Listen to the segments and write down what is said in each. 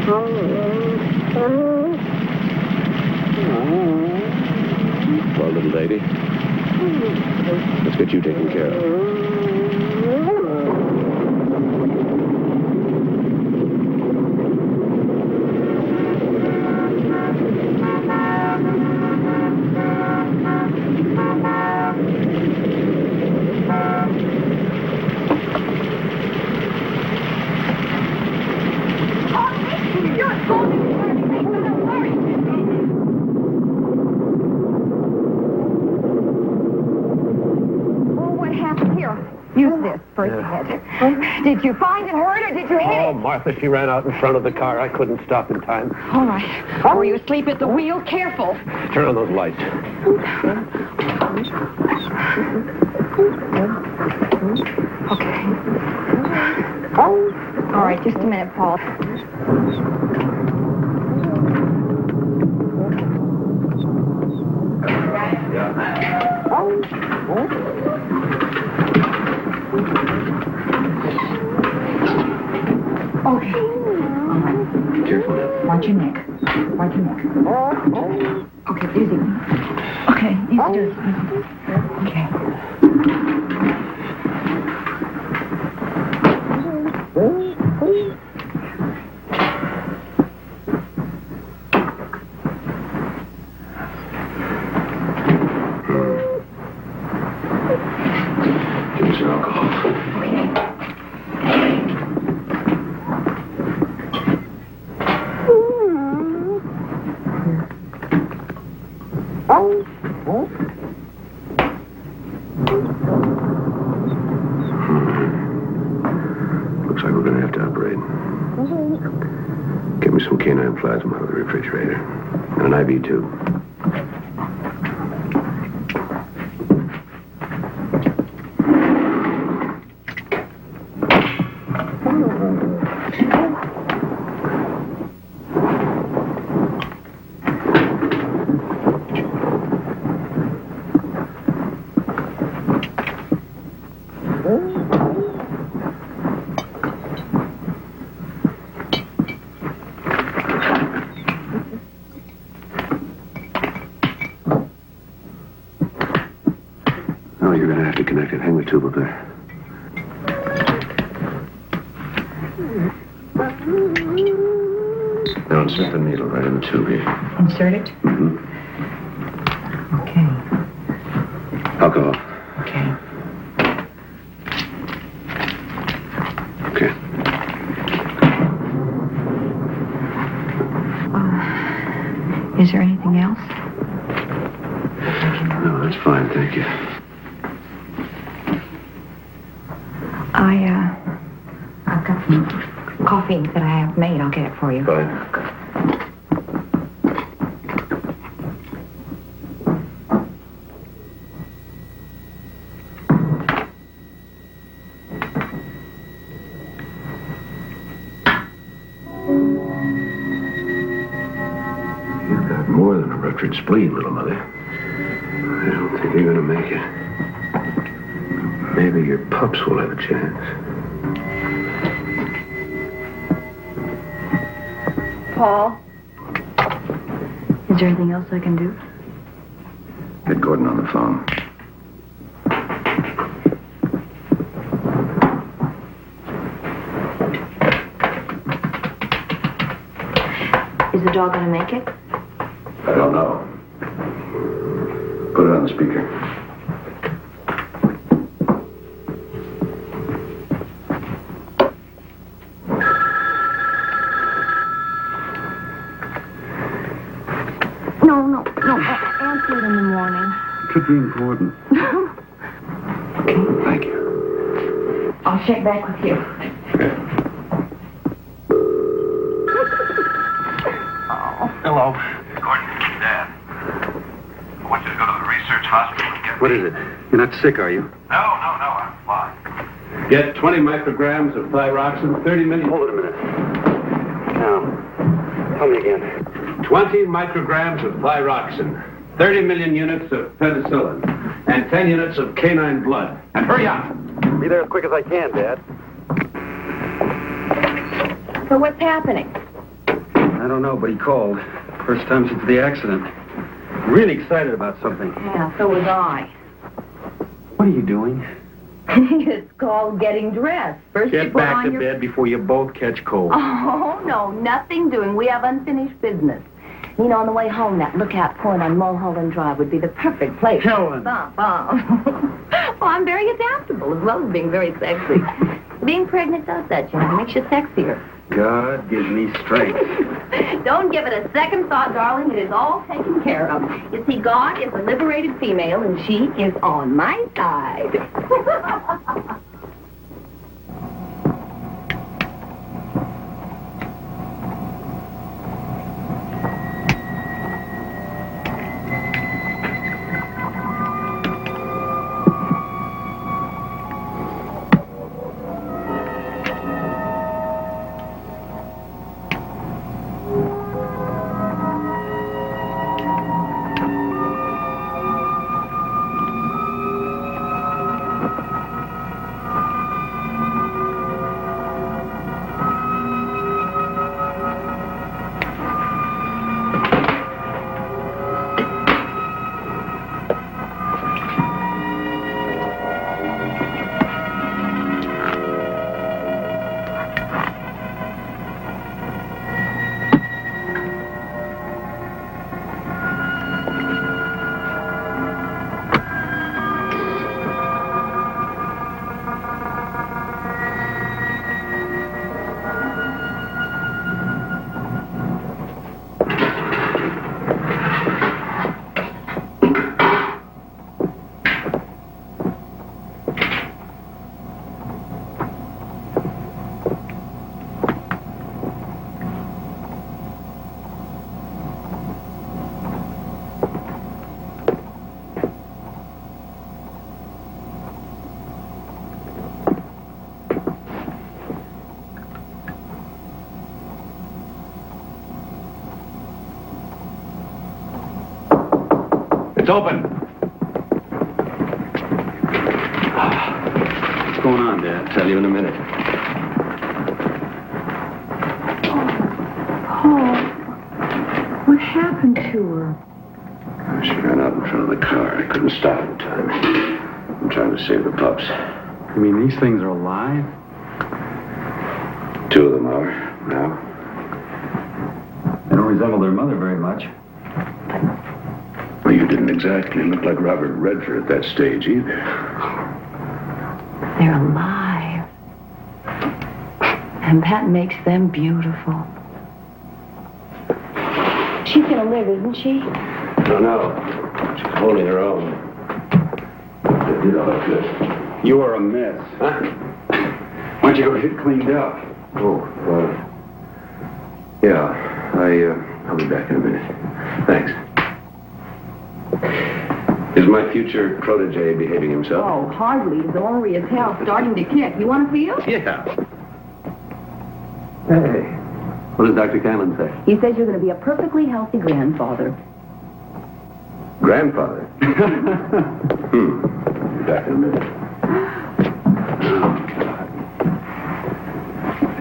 Well, little lady, let's get you taken care of. Did you find it hurt or did you hit it? Oh, Martha, she ran out in front of the car. I couldn't stop in time. All right. Were you asleep at the wheel? Careful. Turn on those lights. Okay. All right, just a minute, Paul. Okay. All right. Careful now. Watch your neck. Watch your neck. Okay, easy. Okay, easy, do it. Okay. Give me some alcohol. Okay. Looks like we're going to have to operate. Get me some canine plasma out of the refrigerator. And an IV tube. Oh, you're going to have to connect it. Hang the tube up there. Now insert the needle right in the tube here. Insert it? Mm-hmm. Okay. Alcohol. Okay. Okay. Is there anything else? No, that's fine, thank you. I've got some coffee that I have made. I'll get it for you. Fine. You've got more than a ruptured spleen, little mother. I don't think you're going to make it. Maybe your pups will have a chance. Paul? Is there anything else I can do? Get Gordon on the phone. Is the dog going to make it? I don't know. Put it on the speaker. No. Answer it in the morning. Could be important. Okay. Thank you. I'll check back with you. Hello. Gordon, Dad. I want you to go to the research hospital and get What is it? You're not sick, are you? No, I'm fine. Get 20 micrograms of thyroxine, 30 million... Hold it a minute. Now, tell me again. 20 micrograms of thyroxine, 30 million units of penicillin, and 10 units of canine blood. And hurry up! Be there as quick as I can, Dad. So what's happening? I don't know, but he called. First time since the accident. Really excited about something. Yeah, so was I. What are you doing? It's called getting dressed. First you Get put back on to your... bed before you both catch cold. Oh, no, nothing doing. We have unfinished business. You know, on the way home, that lookout point on Mulholland Drive would be the perfect place. Helen. Well, I'm very adaptable, as well as being very sexy. Being pregnant does that, you know. It makes you sexier. God gives me strength. Don't give it a second thought, darling. It is all taken care of. You see, God is a liberated female, and she is on my side. It's open. What's going on, Dad? Tell you in a minute. Oh, what happened to her? She ran out in front of the car. I couldn't stop in time. I'm trying to save the pups. You mean these things are alive? 2 of them are now. They don't resemble their mother very much. Well, you didn't exactly look like Robert Redford at that stage either. They're alive. And that makes them beautiful. She's gonna live, isn't she? No, no. She's holding her own. I did all I could. You are a mess. Huh? Why don't you go get it cleaned up? Oh, yeah. I'll be back in a minute. Thanks. Is my future protege behaving himself? Oh, hardly. His ornery as hell, starting to kick. You want to feel? Yeah. Hey, what does Dr. Canlon say? He says you're going to be a perfectly healthy grandfather. Grandfather? Be back in a minute.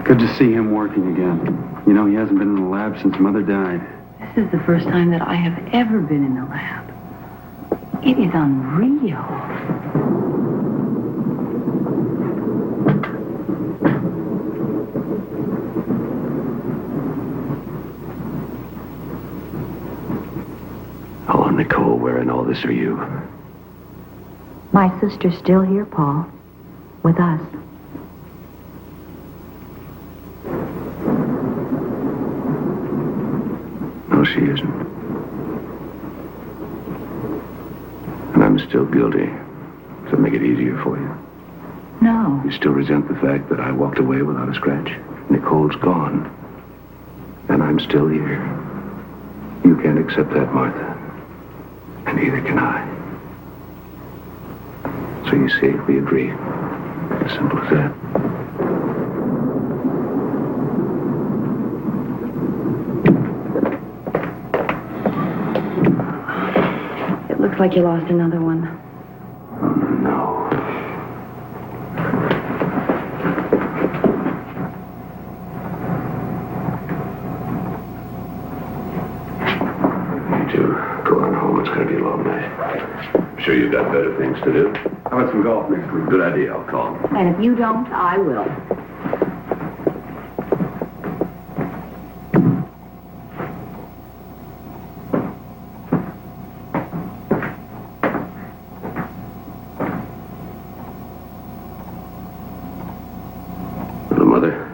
Good to see him working again. You know, he hasn't been in the lab since Mother died. This is the first time that I have ever been in the lab. It is unreal. Oh, Nicole, where in all this are you? My sister's still here, Paul. With us. No, she isn't. And I'm still guilty. Does it make it easier for you? No. You still resent the fact that I walked away without a scratch? Nicole's gone. And I'm still here. You can't accept that, Martha. And neither can I. So you see, we agree. As simple as that. It looks like you lost another one. No. You've got better things to do. How about some golf next week? Good idea, I'll call. And if you don't, I will. Little mother,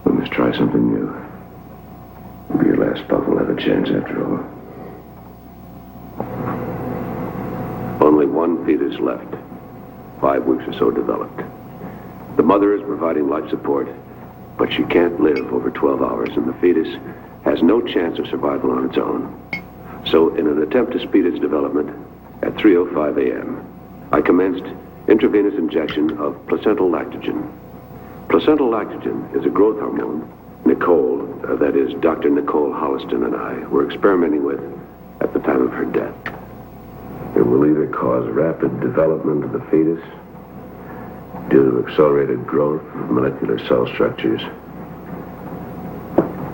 we must try something new. Maybe your last puff will have a chance after all. Only one fetus left. 5 weeks or so developed. The mother is providing life support, but she can't live over 12 hours, and the fetus has no chance of survival on its own. So, in an attempt to speed its development, at 3:05 a.m., I commenced intravenous injection of placental lactogen. Placental lactogen is a growth hormone Nicole, that is, Dr. Nicole Hudson and I, were experimenting with at the time of her death. It will either cause rapid development of the fetus due to accelerated growth of molecular cell structures,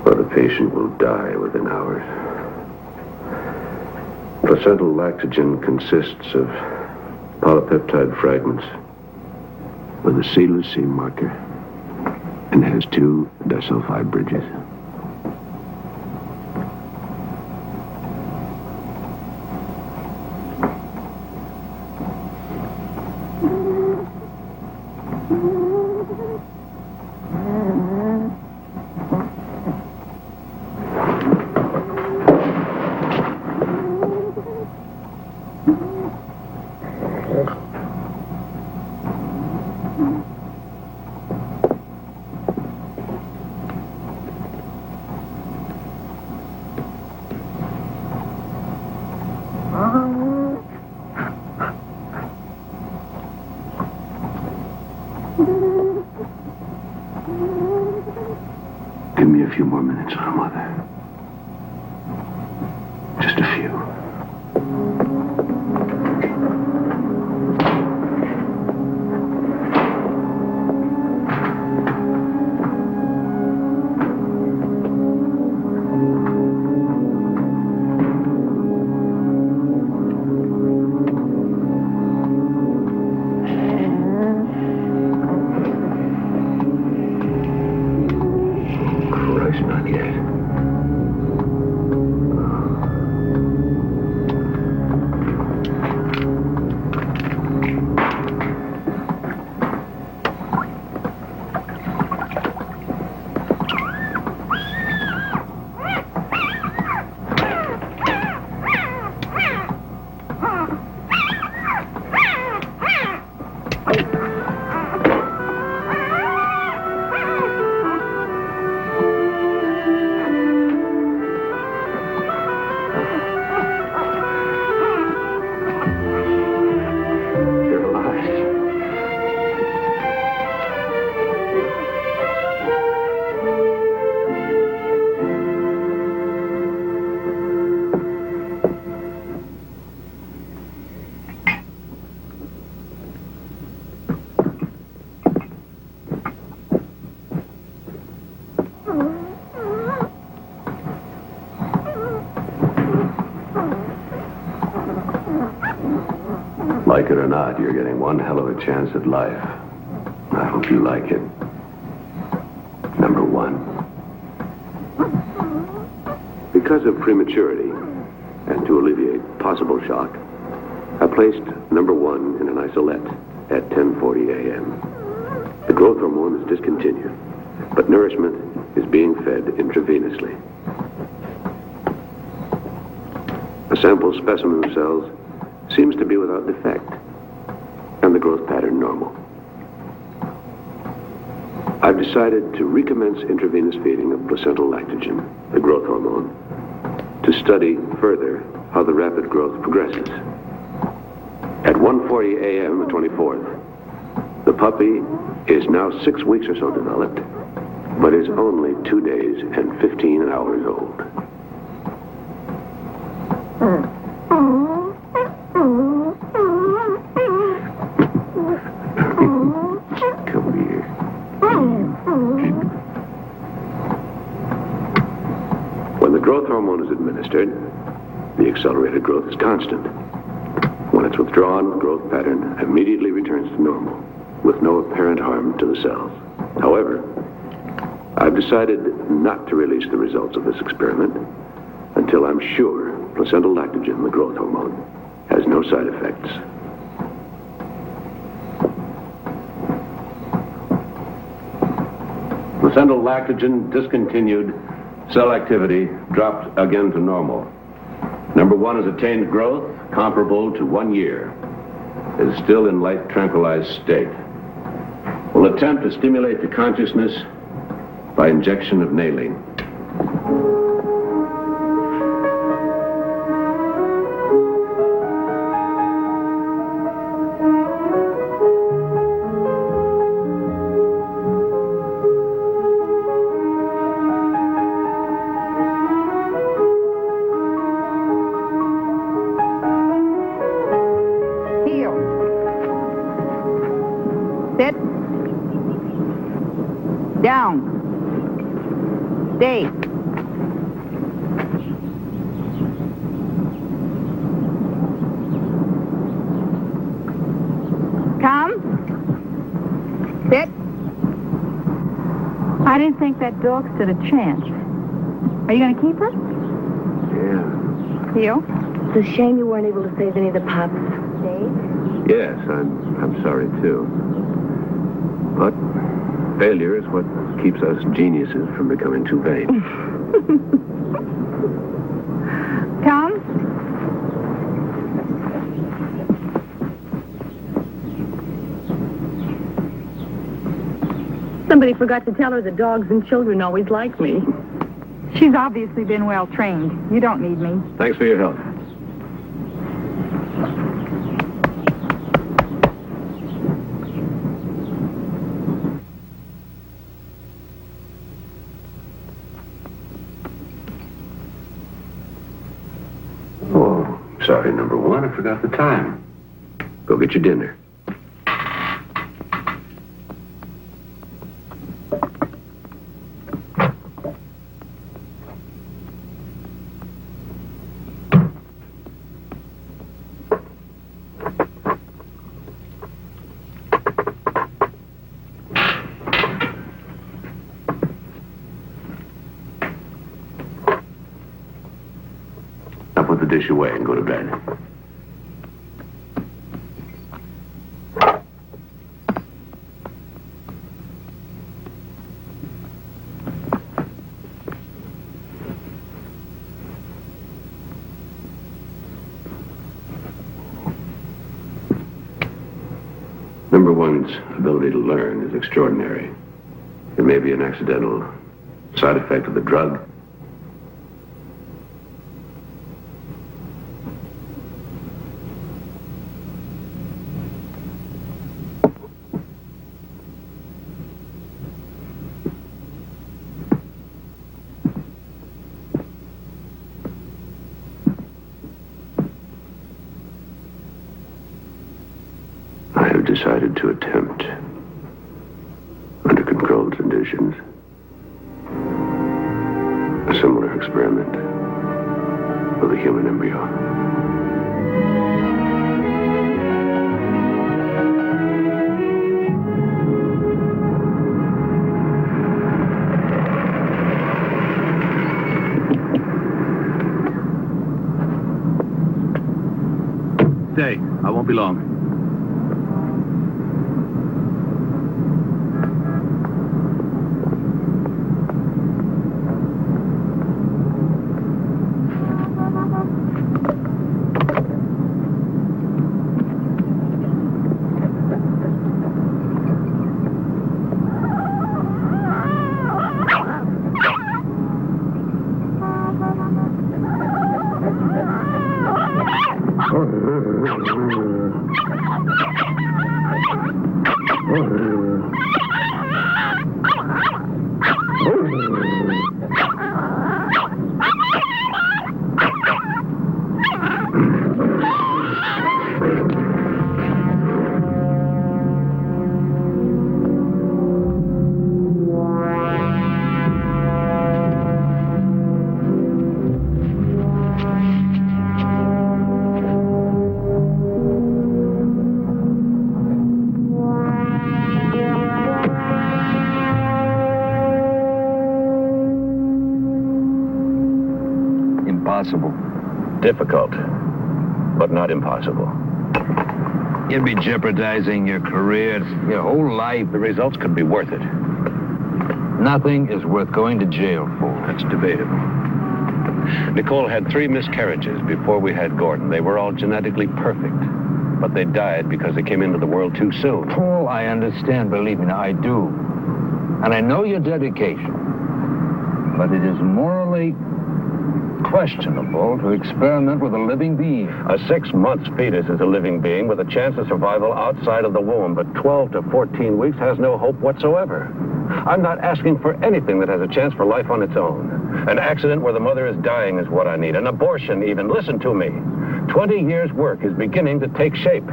or the patient will die within hours. Placental lactogen consists of polypeptide fragments with a C-leucine marker and has 2 disulfide bridges. Give me a few more minutes, little mother. Just a few. Not yet. Like it or not, you're getting one hell of a chance at life. I hope you like it. Number 1. Because of prematurity, and to alleviate possible shock, I placed number 1 in an isolette at 10:40 a.m. The growth hormone is discontinued, but nourishment is being fed intravenously. A sample specimen of cells seems to be without defect, and the growth pattern normal. I've decided to recommence intravenous feeding of placental lactogen, the growth hormone, to study further how the rapid growth progresses. At 1:40 a.m. the 24th, the puppy is now 6 weeks or so developed, but is only 2 days and 15 hours old. Come here. When the growth hormone is administered, the accelerated growth is constant. When it's Once withdrawn, growth pattern immediately returns to normal, with no apparent harm to the cells. However, I've decided not to release the results of this experiment until I'm sure placental lactogen, the growth hormone, has no side effects. Placental lactogen discontinued. Cell activity dropped again to normal. Number 1 has attained growth comparable to 1 year. It is still in light tranquilized state. Will attempt to stimulate the consciousness by injection of nailing. Sit. Down. Stay. Come. Sit. I didn't think that dog stood a chance. Are you going to keep her? Yeah. Theo? It's a shame you weren't able to save any of the pups. Dave? Yes, I'm sorry too. But failure is what keeps us geniuses from becoming too vain. Come. Somebody forgot to tell her that dogs and children always like me. She's obviously been well trained. You don't need me. Thanks for your help. Oh, sorry, number 1. I forgot the time. Go get your dinner. Now put the dish away and go to bed. Number 1's ability to learn is extraordinary. It may be an accidental side effect of the drug. I have decided to attempt, under controlled conditions, a similar experiment with a human embryo. Stay. I won't be long. possible? Difficult, but not impossible. You'd be jeopardizing your career, your whole life. The results could be worth it. Nothing is worth going to jail for. That's debatable. Nicole had 3 miscarriages before we had Gordon. They were all genetically perfect, but they died because they came into the world too soon. Paul, I understand, believe me, now I do. And I know your dedication. But it is morally questionable to experiment with a living being. A 6-month fetus is a living being with a chance of survival outside of the womb, but 12 to 14 weeks has no hope whatsoever. I'm not asking for anything that has a chance for life on its own. An accident where the mother is dying is what I need. An abortion, even. Listen to me. 20 years' work is beginning to take shape.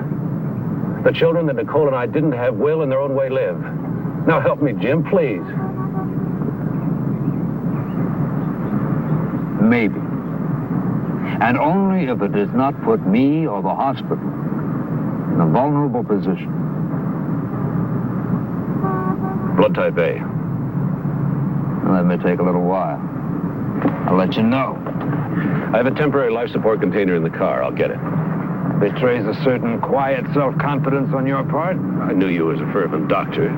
The children that Nicole and I didn't have will, in their own way, live. Now help me, Jim, please. Maybe. And only if it does not put me or the hospital in a vulnerable position. Blood type A. Well, that may take a little while. I'll let you know. I have a temporary life support container in the car. I'll get it. Betrays a certain quiet self-confidence on your part. I knew you as a fervent doctor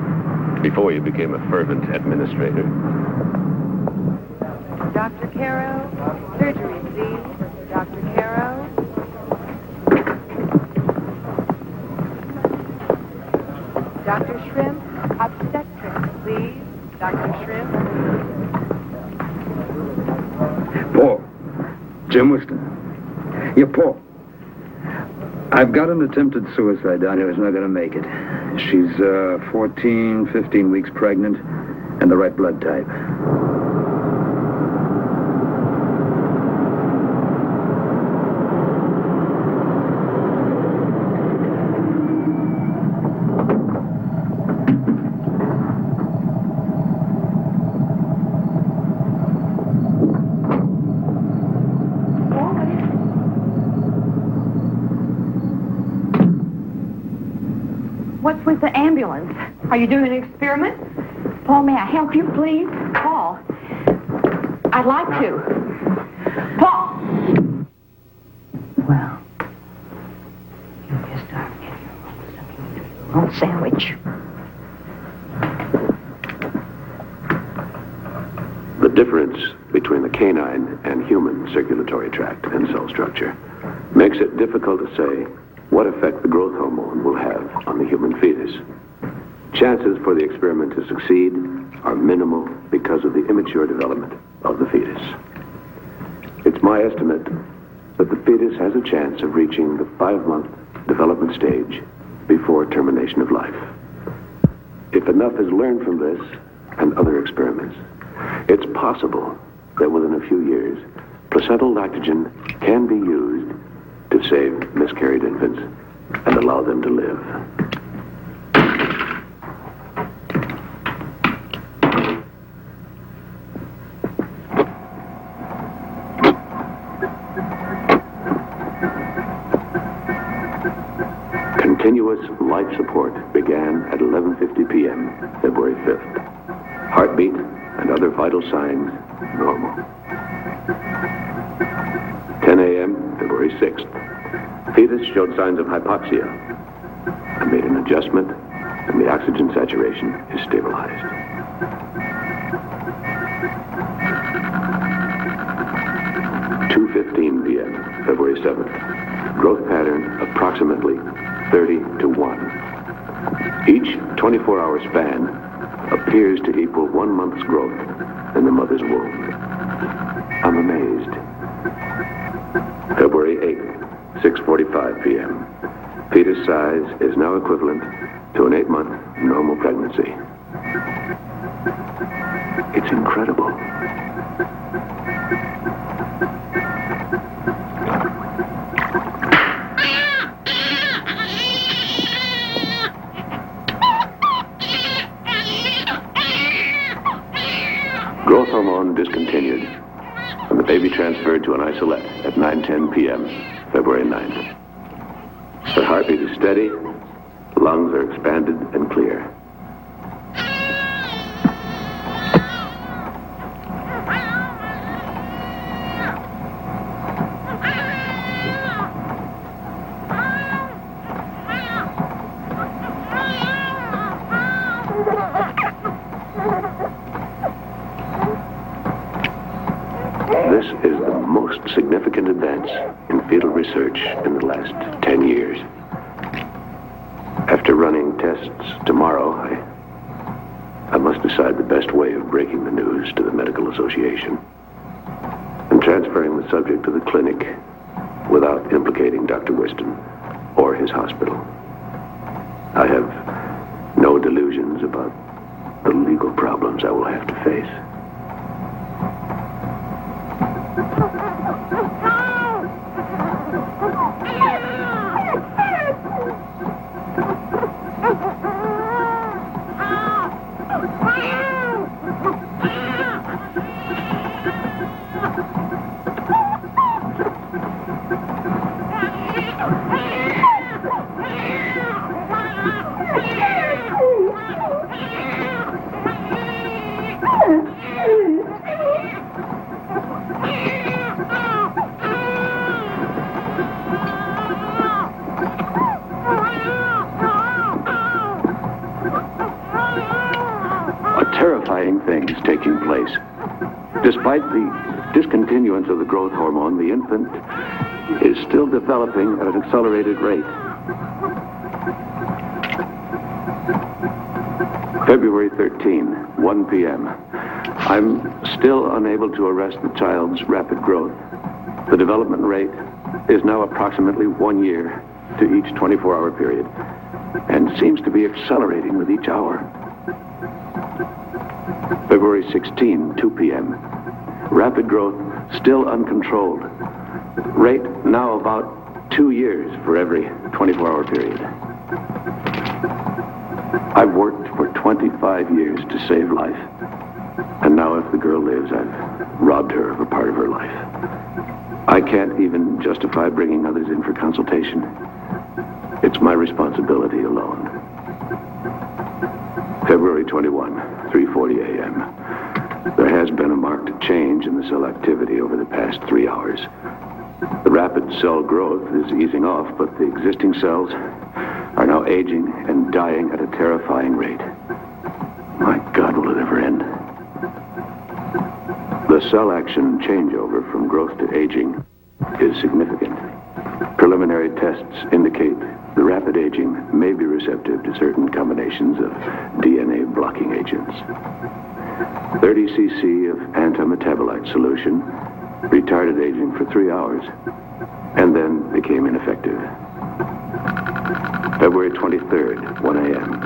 before you became a fervent administrator. Dr. Caro, surgery, please. Dr. Caro. Dr. Shrimp, obstetrics, please. Dr. Shrimp. Paul. Jim Whiston. Yeah, Paul. I've got an attempted suicide down here who's not going to make it. She's 14, 15 weeks pregnant and the right blood type. What's with the ambulance? Are you doing an experiment? Paul, may I help you, please? Paul. I'd like to. Paul! Well, you just are getting your own sandwich. The difference between the canine and human circulatory tract and cell structure makes it difficult to say what effect the growth hormone will have on the human fetus. Chances for the experiment to succeed are minimal because of the immature development of the fetus. It's my estimate that the fetus has a chance of reaching the 5-month development stage before termination of life. If enough is learned from this and other experiments, it's possible that within a few years, placental lactogen can be used to save miscarried infants and allow them to live. Continuous life support began at 11:50 p.m., February 5th. Heartbeat and other vital signs normal. 10 a.m., February 6th. Fetus showed signs of hypoxia. I made an adjustment, and the oxygen saturation is stabilized. (2:15 p.m., February 7th. Growth pattern approximately 30 to 1. Each 24-hour span appears to equal 1 month's growth in the mother's womb. I'm amazed. February 8th, 6:45 p.m. Fetus size is now equivalent to an 8-month normal pregnancy. It's incredible. Growth hormone discontinued, and the baby transferred to an isolette at 9:10 p.m., February 9th. Her heartbeat is steady, lungs are expanded and clear. advance in fetal research in the last 10 years. After running tests tomorrow, I must decide the best way of breaking the news to the Medical Association and transferring the subject to the clinic without implicating Dr. Weston or his hospital. I have no delusions about the legal problems I will have to face. Terrifying things taking place. Despite the discontinuance of the growth hormone, the infant is still developing at an accelerated rate. February 13, 1 p.m. I'm still unable to arrest the child's rapid growth. The development rate is now approximately 1 year to each 24-hour period and seems to be accelerating with each hour. February 16, 2 p.m. Rapid growth still uncontrolled. Rate now about 2 years for every 24-hour period. I've worked for 25 years to save life. And now if the girl lives, I've robbed her of a part of her life. I can't even justify bringing others in for consultation. It's my responsibility alone. February 21, 3:40 a.m. There has been a marked change in the cell activity over the past 3 hours. The rapid cell growth is easing off, but the existing cells are now aging and dying at a terrifying rate. My God, will it ever end? The cell action changeover from growth to aging is significant. Preliminary tests indicate the rapid aging may be receptive to certain combinations of DNA blocking agents. 30 cc of antimetabolite solution retarded aging for 3 hours and then became ineffective. February 23rd, 1 a.m.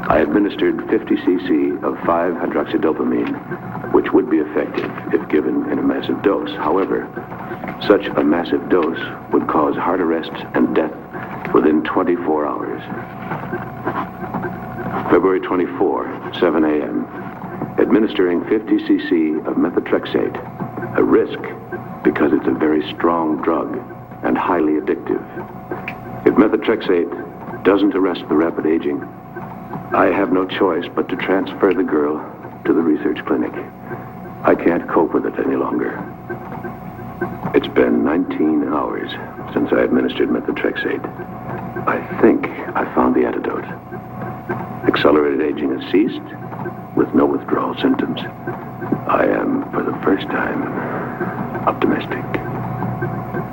I administered 50 cc of 5-hydroxydopamine, which would be effective if given in a massive dose. However, such a massive dose would cause heart arrest and death within 24 hours. February 24, 7 a.m. Administering 50 cc of methotrexate, a risk because it's a very strong drug and highly addictive. If methotrexate doesn't arrest the rapid aging, I have no choice but to transfer the girl to the research clinic. I can't cope with it any longer. It's been 19 hours since I administered methotrexate. I think I found the antidote. Accelerated aging has ceased with no withdrawal symptoms. I am, for the first time, optimistic.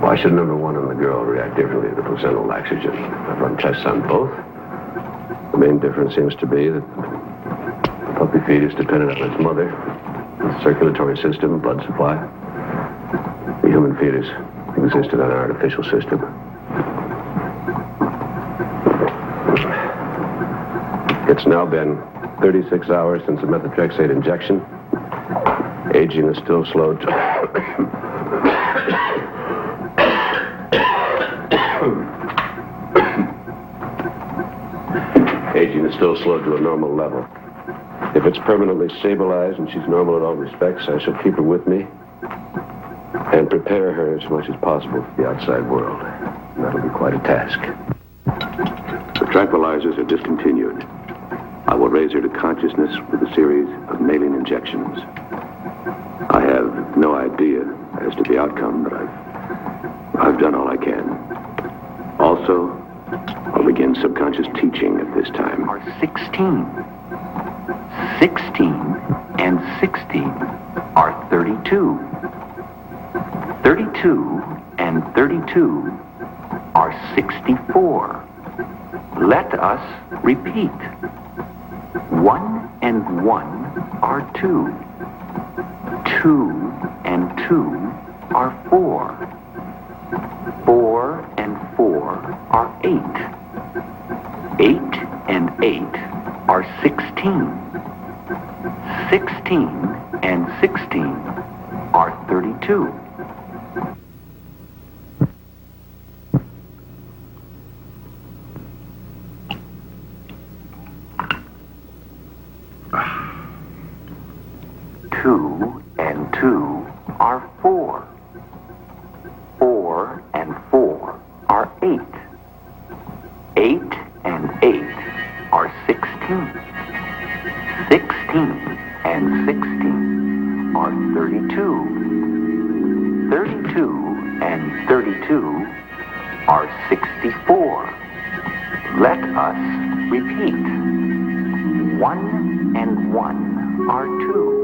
Why should number one and the girl react differently to the placental laxogen? I've run tests on both. The main difference seems to be that the puppy fetus depended on its mother, the circulatory system, blood supply. The human fetus existed on an artificial system. It's now been 36 hours since the methotrexate injection. Aging is still slowed to... Aging is still slowed to a normal level. If it's permanently stabilized and she's normal in all respects, I shall keep her with me and prepare her as much as possible for the outside world. And that'll be quite a task. The tranquilizers are discontinued. I will raise her to consciousness with a series of maline injections. I have no idea as to the outcome, but I've done all I can. Also, I'll begin subconscious teaching at this time. Are 16. 16 and 16 are 32. 32 and 32 are 64. Let us repeat. 1 and 1 are 2. 2 and 2 are 4. 4 and 4 are 8. 8 and 8 are 16. 16 and 16 are 32. Two and 2 are 4. 4 and 4 are 8. 8 and 8 are 16. 16 and 16 are 32. 32 and 32 are 64. Let us repeat. 1 and 1 are 2.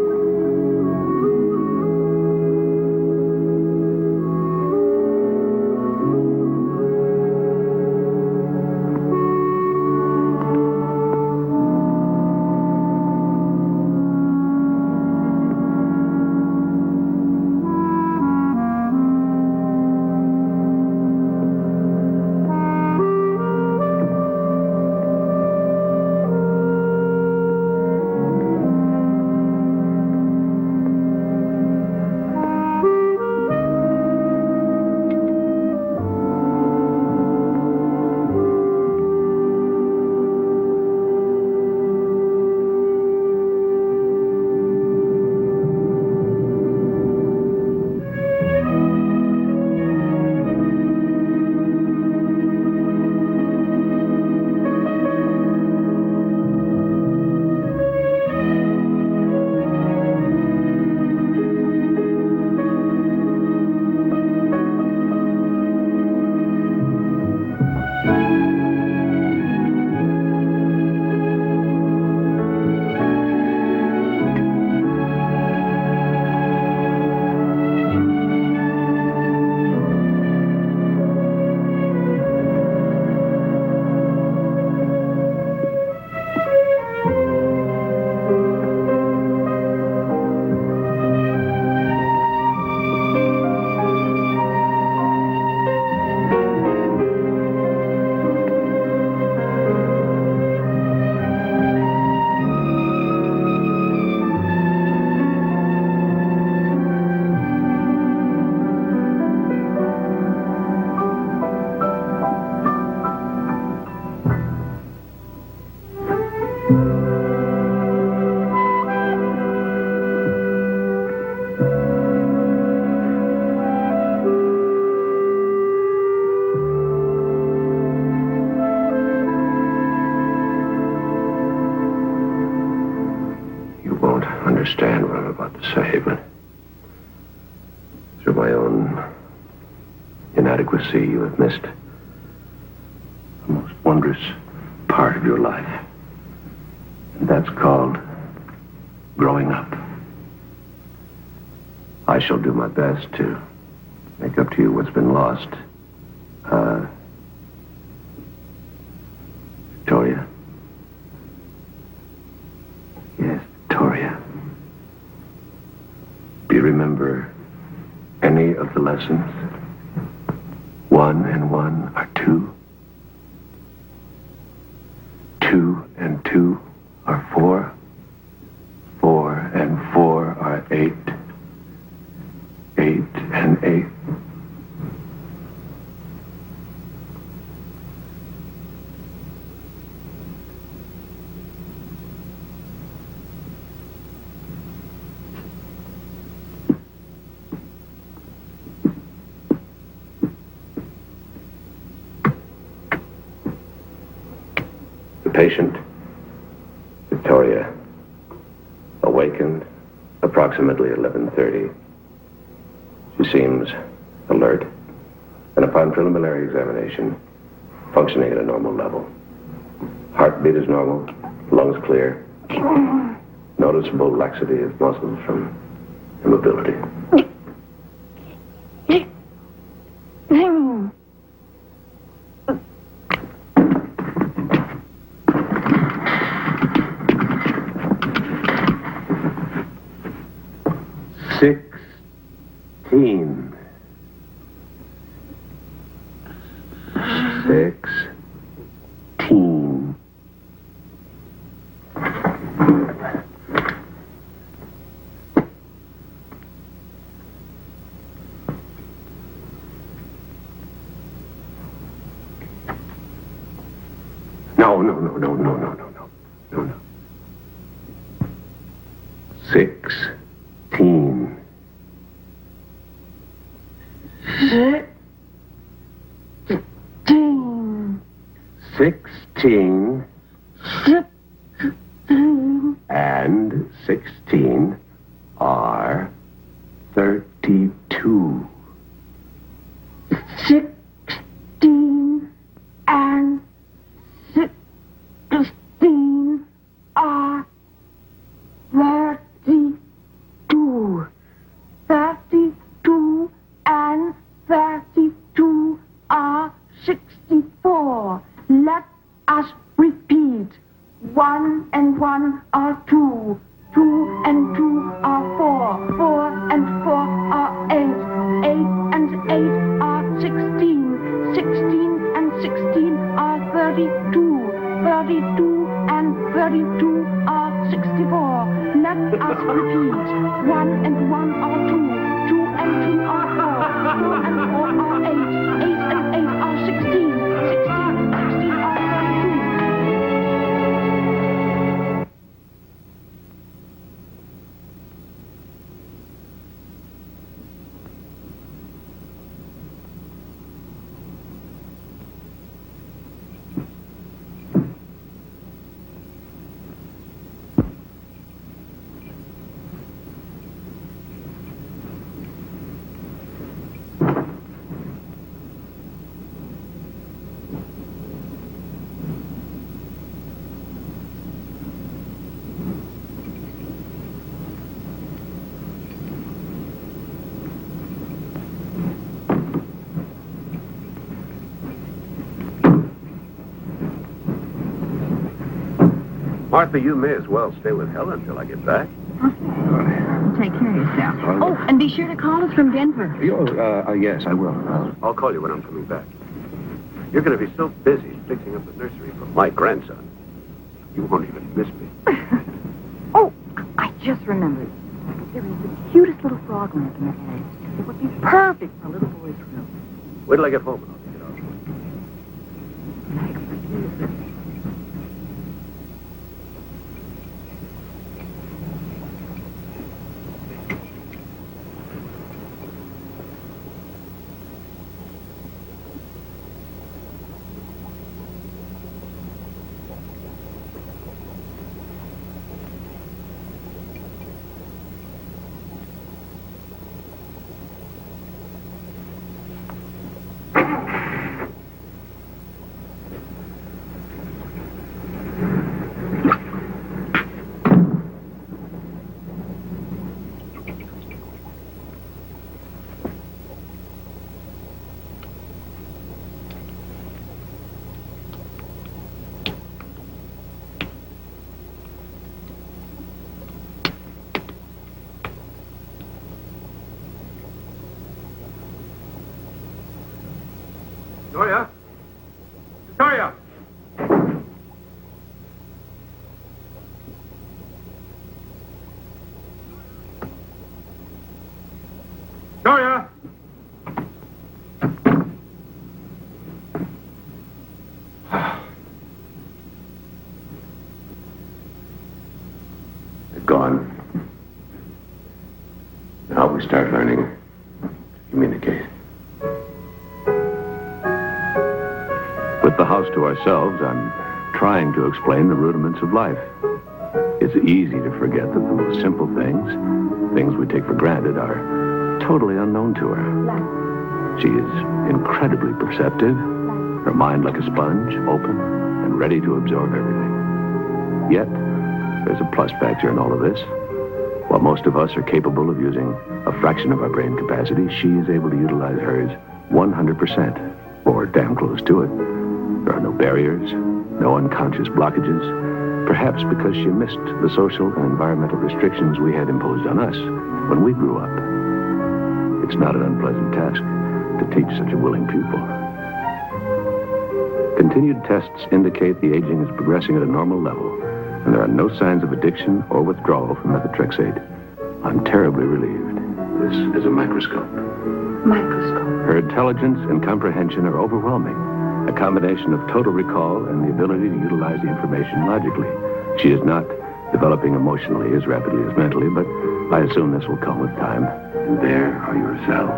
Understand what I'm about to say, but through my own inadequacy, you have missed the most wondrous part of your life. And that's called growing up. I shall do my best to make up to you what's been lost. Victoria? Yes, Victoria. Do you remember any of the lessons? 1 and 1 are 2. 2 and 2 are 4. 4 and 4 are 8. 8 and 8. The patient, Victoria, awakened approximately 11:30. She seems alert, and upon preliminary examination, functioning at a normal level. Heartbeat is normal, lungs clear, noticeable laxity of muscles from immobility. 16. 16. No. 16. 16. And 16 are 32. 16 and 16 are 32. 32 and 32 are 64. Let us repeat. 1 and 1 are 2. 2 and 2 are 4. 4 and 4 are 8. 8 and 8 are 16. 16 and 16 are 32. 32 and 32 are 64. Let us repeat. 1 and 1 are 2. 2 and 2 are 4. 4 and 4 are 8. 8 and 8 are 16. 16 and 16 are 32. Martha, you may as well stay with Helen until I get back. Take care of yourself. Oh, and be sure to call us from Denver. Yes, I will. I'll call you when I'm coming back. You're going to be so busy fixing up the nursery for my grandson. You won't even miss me. Oh, I just remembered. There is the cutest little frog lamp in the attic. It would be perfect for a little boy's room. Wait till I get home and I'll take it out. Victoria? Victoria! Victoria! They're gone. Now we start learning to communicate. With the house to ourselves, I'm trying to explain the rudiments of life. It's easy to forget that the most simple things we take for granted, are totally unknown to her. She is incredibly perceptive, her mind like a sponge, open and ready to absorb everything. Yet, there's a plus factor in all of this. While most of us are capable of using a fraction of our brain capacity, she is able to utilize hers 100%, or damn close to it. There are no barriers, no unconscious blockages. Perhaps because she missed the social and environmental restrictions we had imposed on us when we grew up. It's not an unpleasant task to teach such a willing pupil. Continued tests indicate the aging is progressing at a normal level, and there are no signs of addiction or withdrawal from methotrexate. I'm terribly relieved. This is a microscope. Microscope. Her intelligence and comprehension are overwhelming. A combination of total recall and the ability to utilize the information logically. She is not developing emotionally as rapidly as mentally, but I assume this will come with time. And there are your cells.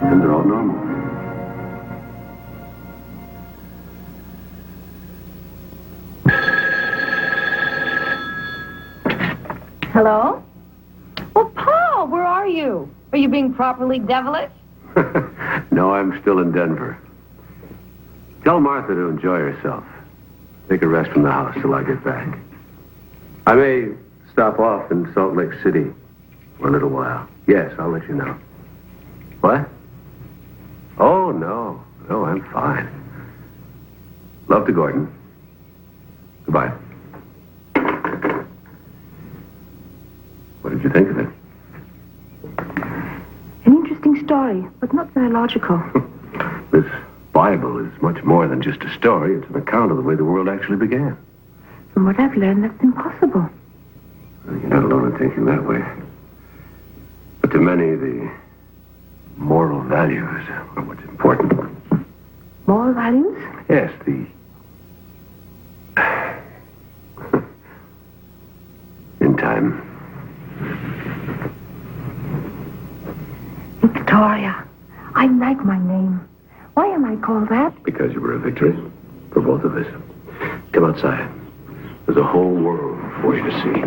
And they're all normal. Hello? Well, Paul, where are you? Are you being properly devilish? No, I'm still in Denver. Tell Martha to enjoy herself. Take a rest from the house till I get back. I may stop off in Salt Lake City for a little while. Yes, I'll let you know. What? Oh, no. No, I'm fine. Love to Gordon. Goodbye. What did you think of it? An interesting story, but not very logical. This Bible is much more than just a story. It's an account of the way the world actually began. From what I've learned, that's impossible. Well, you're not alone in thinking that way. But to many, the moral values are what's important. Moral values? Yes, the... In time. Victoria. I like my name. Why am I called that? Because you were a victory for both of us. Come outside. There's a whole world for you to see.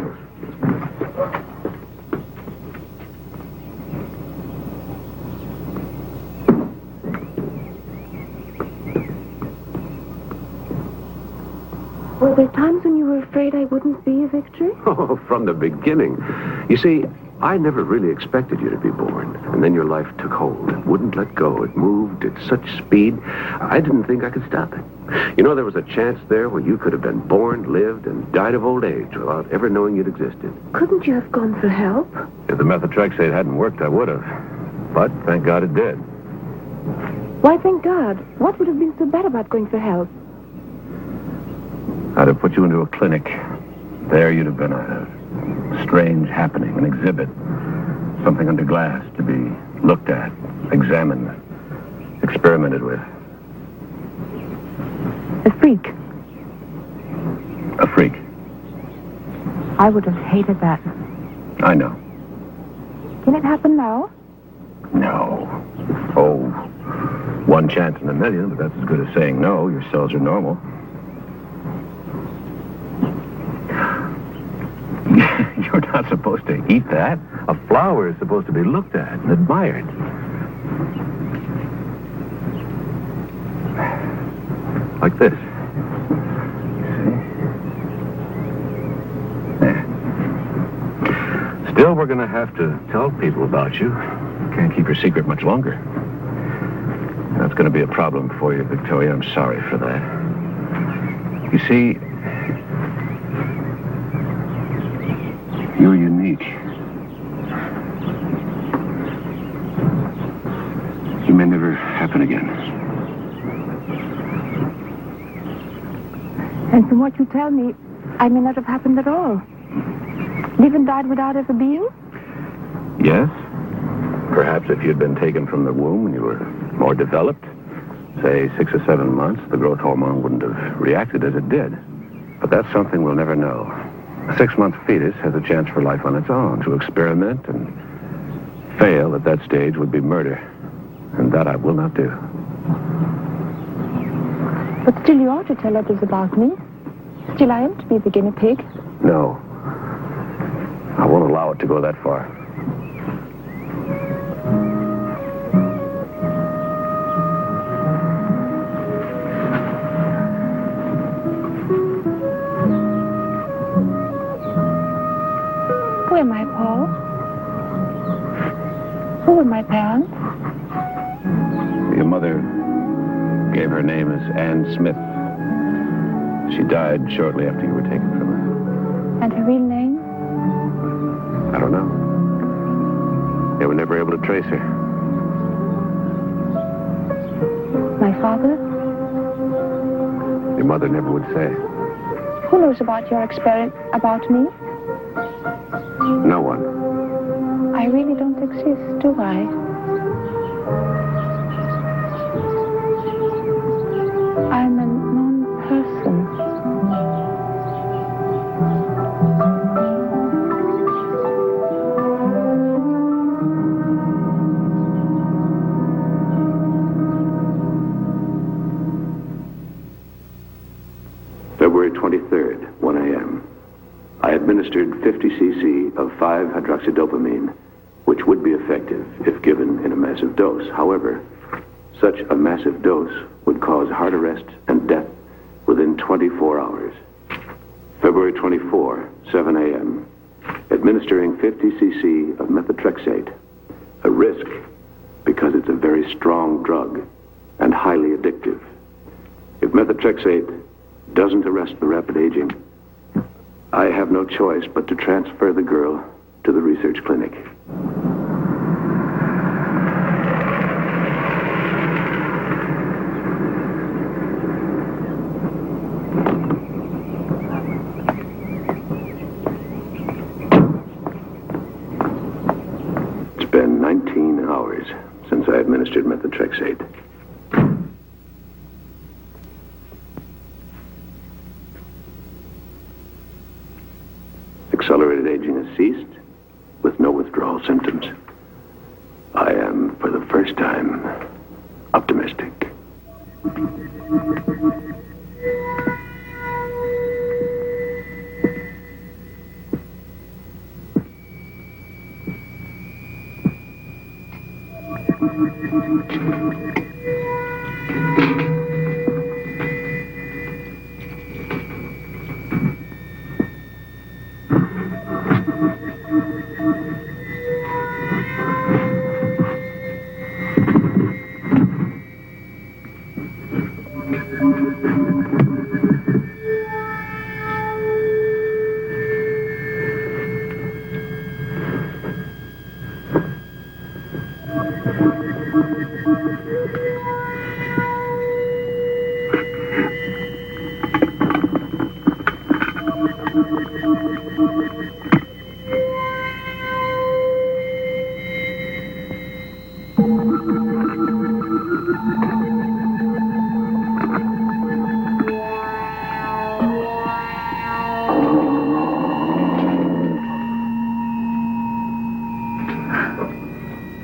Were there times when you were afraid I wouldn't be a victory? Oh, from the beginning. You see, I never really expected you to be born. And then your life took hold. It wouldn't let go. It moved at such speed, I didn't think I could stop it. You know, there was a chance there where you could have been born, lived, and died of old age without ever knowing you'd existed. Couldn't you have gone for help? If the methotrexate hadn't worked, I would have. But thank God it did. Why, thank God. What would have been so bad about going for help? I'd have put you into a clinic. There you'd have been a strange happening, an exhibit. Something under glass to be looked at, examined, experimented with. A freak. A freak. I would have hated that. I know. Can it happen now? No. Oh, one chance in a million, but that's as good as saying no. Your cells are normal. You're not supposed to eat that. A flower is supposed to be looked at and admired. Like this. See? Still, we're going to have to tell people about you. Can't keep your secret much longer. That's going to be a problem for you, Victoria. I'm sorry for that. You see, you're unique. You may never happen again. And from what you tell me, I may not have happened at all. Live and died without ever being? Yes. Perhaps if you'd been taken from the womb when you were more developed, say 6 or 7 months, the growth hormone wouldn't have reacted as it did. But that's something we'll never know. A 6-month fetus has a chance for life on its own. To experiment and fail at that stage would be murder. And that I will not do. But still you ought to tell others about me. Still I am to be the guinea pig. No. I won't allow it to go that far. Who am I, Paul? Who were my parents? Your mother gave her name as Anne Smith. She died shortly after you were taken from her. And her real name? I don't know. They were never able to trace her. My father? Your mother never would say. Who knows about your experiment, about me? No one. I really don't exist, do I? I'm a non-person. February 23rd, 1 a.m. I administered 50 cc of 5-hydroxydopamine, which would be effective if given in a massive dose. However, such a massive dose would cause heart arrest and death within 24 hours. February 24, 7 a.m. Administering 50 cc of methotrexate, a risk because it's a very strong drug and highly addictive. If methotrexate doesn't arrest the rapid aging, I have no choice but to transfer the girl to the research clinic. It's been 19 hours since I administered methotrexate. Accelerated aging has ceased with no withdrawal symptoms. I am, for the first time, optimistic.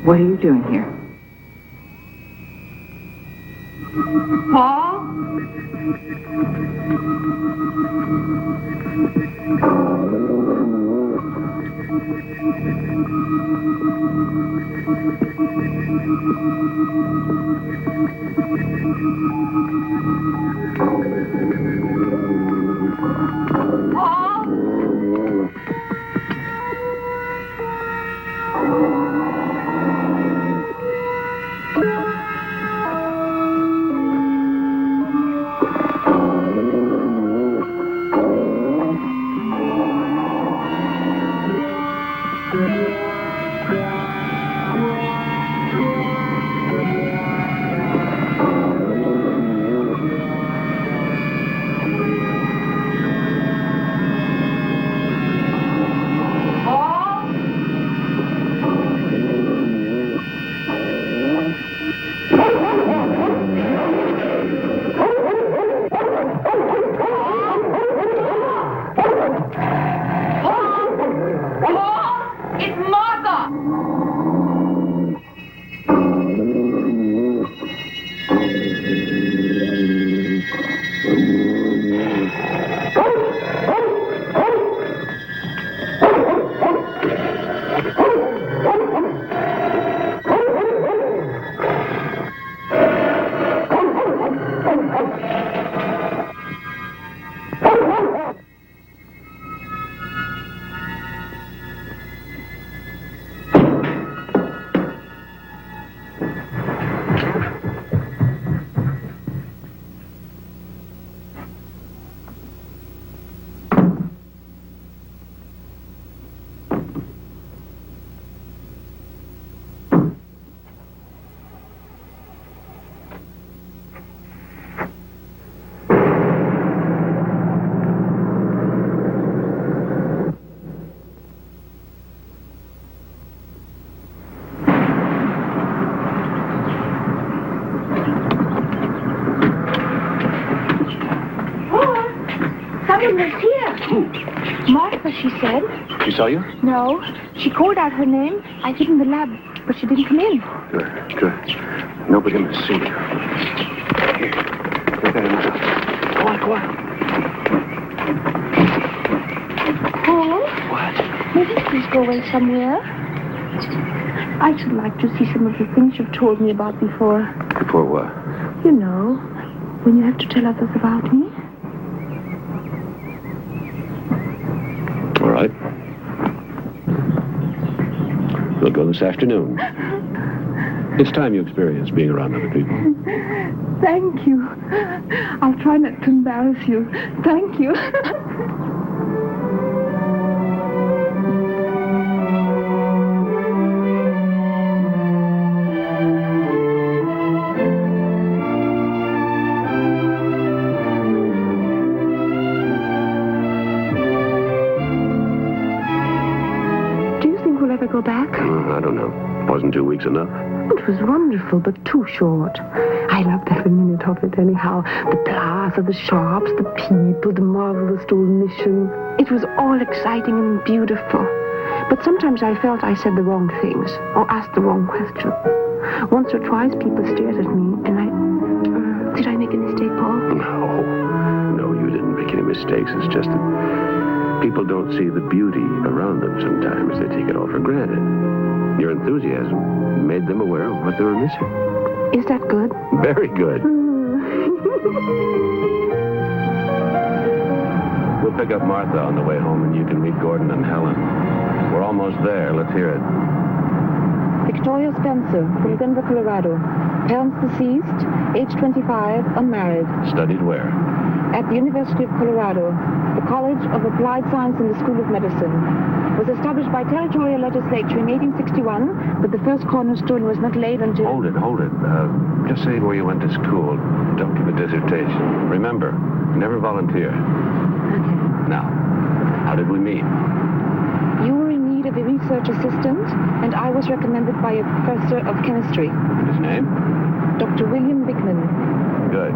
What are you doing here? Paul? here. Who? Martha, she said. She saw you? No. She called out her name. I hid in the lab, but she didn't come in. Good, good. Nobody must see you. Here, look at him now. Go on, go on. Paul? What? Will you please go away somewhere? I should like to see some of the things you've told me about before. Before what? You know, when you have to tell others about me. All right. We'll go this afternoon. It's time you experience being around other people. Thank you. I'll try not to embarrass you. Thank you. Go back? I don't know. Wasn't 2 weeks enough? It was wonderful, but too short. I loved every minute of it anyhow. The plaza, the shops, the people, the marvelous old mission. It was all exciting and beautiful. But sometimes I felt I said the wrong things or asked the wrong question. Once or twice people stared at me and did I make a mistake, Paul? No, you didn't make any mistakes. It's just that people don't see the beauty around them sometimes. They take it all for granted. Your enthusiasm made them aware of what they were missing. Is that good? Very good. We'll pick up Martha on the way home, and you can meet Gordon and Helen. We're almost there. Let's hear it. Victoria Spencer, from Denver, Colorado. Parents deceased, age 25, unmarried. Studied where? At the University of Colorado, the College of Applied Science and the School of Medicine. Was established by territorial legislature in 1861, but the first cornerstone was not laid until... Hold it. Just say where you went to school. Don't give a dissertation. Remember, never volunteer. Okay. Now, how did we meet? You were in need of a research assistant, and I was recommended by a professor of chemistry. And his name? Dr. William Bickman. Good.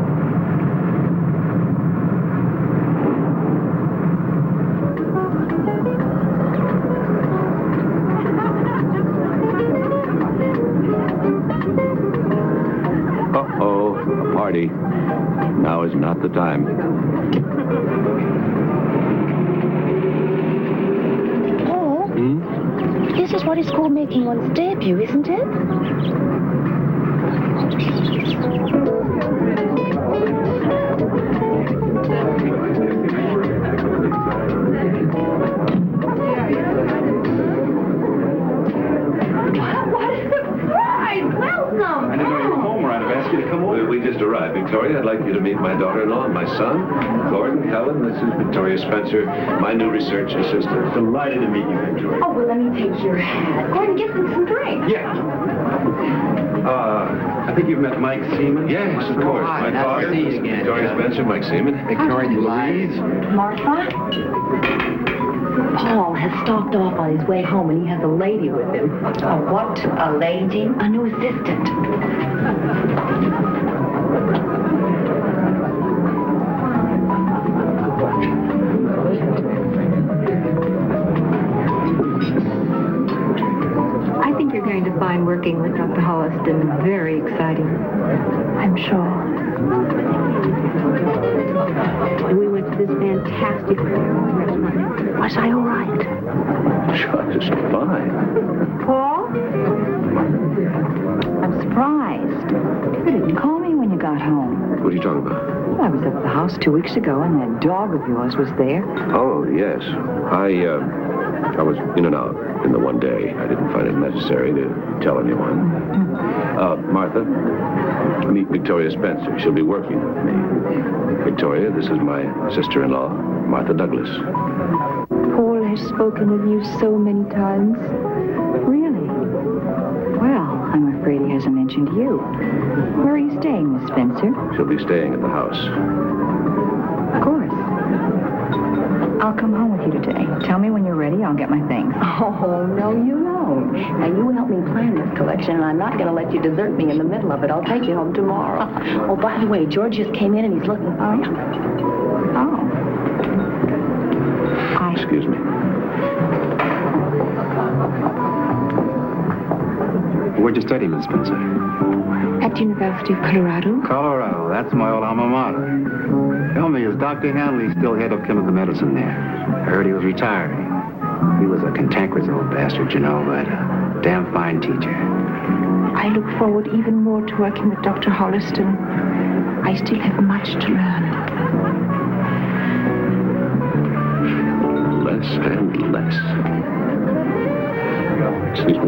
Uh-oh, a party. Now is not the time. Paul? This is what is called making one's debut, isn't it? What a surprise! Welcome! I didn't know you were home, or I'd have asked you to come over. We just arrived. Victoria, I'd like you to meet my daughter-in-law and my son, Gordon, Helen. This is Victoria Spencer, my new research assistant. Delighted to meet you, Victoria. Oh, well, let me take your hat. Gordon, get them some drinks. Yeah. I think you've met Mike Seaman. Yes, of course. Hi, My nice father, to see you again. Victoria Spencer, Mike Seaman. Victoria Louise. Martha? Paul has stalked off on his way home, and he has a lady with him. Oh, what? A lady? A new assistant. I think you're going to find working with Dr. Holliston very exciting. I'm sure. We went to this fantastic restaurant. Was I all right? Just fine. Paul? I'm surprised. You didn't call me when you got home. What are you talking about? Well, I was at the house 2 weeks ago, and that dog of yours was there. Oh, yes. I was in and out in the one day. I didn't find it necessary to tell anyone. Martha, meet Victoria Spencer. She'll be working with me. Victoria, this is my sister-in-law, Martha Douglas. Paul has spoken of you so many times. Really? Well, I'm afraid he hasn't mentioned you. Where are you staying, Miss Spencer? She'll be staying at the house. Of course. I'll come home with you today. Tell me when you're ready. I'll get my things. Oh, no, you won't. Now, you help me plan this collection, and I'm not going to let you desert me in the middle of it. I'll take you home tomorrow. Oh, by the way, George just came in, and he's looking for you. Oh. Excuse me. Where'd you study, Miss Spencer? At the University of Colorado. Colorado. That's my old alma mater. Tell me, is Dr. Hanley still head of chemical medicine there? I heard he was retiring. He was a cantankerous old bastard, you know, but a damn fine teacher. I look forward even more to working with Dr. Holliston. I still have much to learn. Less and less. Excuse me.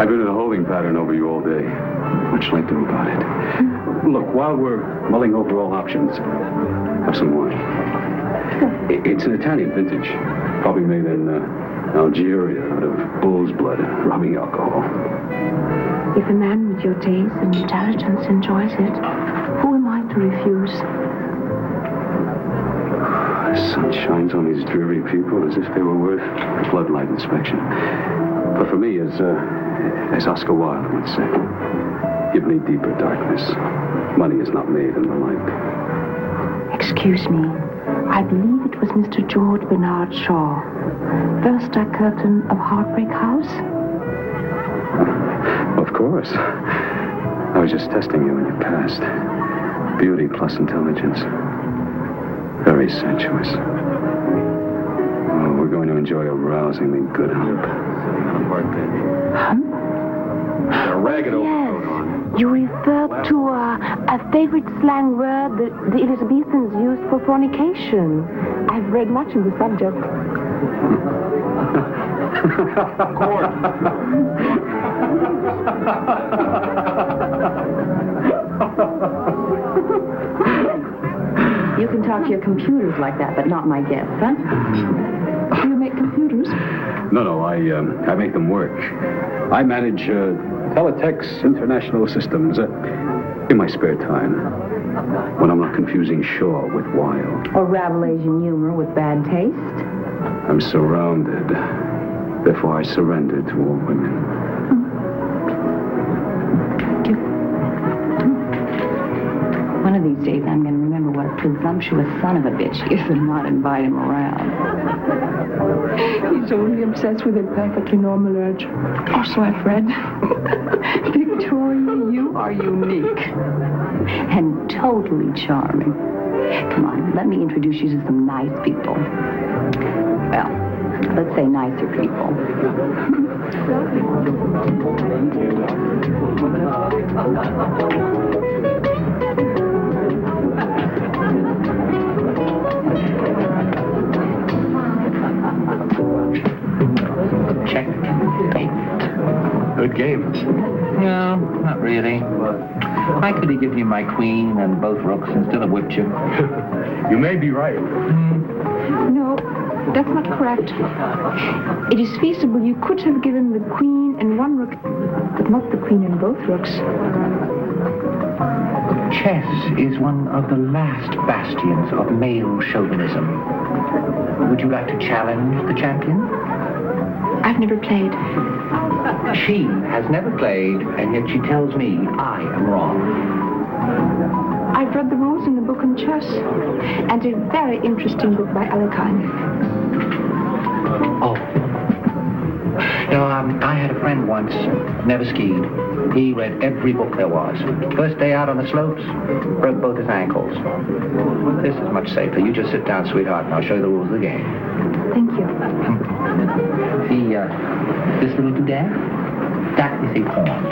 I've been in a holding pattern over you all day. What shall I do about it? Look, while we're mulling over all options, have some wine. It's an Italian vintage, probably made in Algeria out of bull's blood, rubbing alcohol. If a man with your taste and intelligence enjoys it, who am I to refuse? The sun shines on these dreary people as if they were worth a floodlight inspection. But for me, as Oscar Wilde once said, give me deeper darkness. Money is not made in the light. Excuse me. I believe it was Mr. George Bernard Shaw, first curtain of Heartbreak House. Of course. I was just testing you in your past. Beauty plus intelligence. Very sensuous. Oh, we're going to enjoy a rousingly good hump. Hump? A ragged overcoat on. You refer to a favorite slang word that the Elizabethans used for fornication. I've read much of the subject. You can talk to your computers like that, but not my guests, huh? Do you make computers? No, I make them work. I manage Teletext International Systems in my spare time, when I'm not confusing Shaw with Wilde. Or Rabelaisian humor with bad taste? I'm surrounded. Therefore, I surrender to all women. One of these days, I'm going to remember what a presumptuous son of a bitch he is and not invite him around. He's only obsessed with a perfectly normal urge. Or so I've read. Victoria, you are unique. And totally charming. Come on, let me introduce you to some nice people. Well, let's say nicer people. Check. Good game. No, not really. I could have given you my queen and both rooks and still have whipped you. You may be right. No, that's not correct. It is feasible you could have given the queen and one rook, but not the queen and both rooks. Chess is one of the last bastions of male chauvinism. Would you like to challenge the champion? I've never played. She has never played, and yet she tells me I am wrong. I've read the rules in the book on chess, and a very interesting book by Alekhine. Oh. No, I had a friend once, never skied. He read every book there was. First day out on the slopes, broke both his ankles. This is much safer. You just sit down, sweetheart, and I'll show you the rules of the game. Thank you. This little doodad, that is a pawn.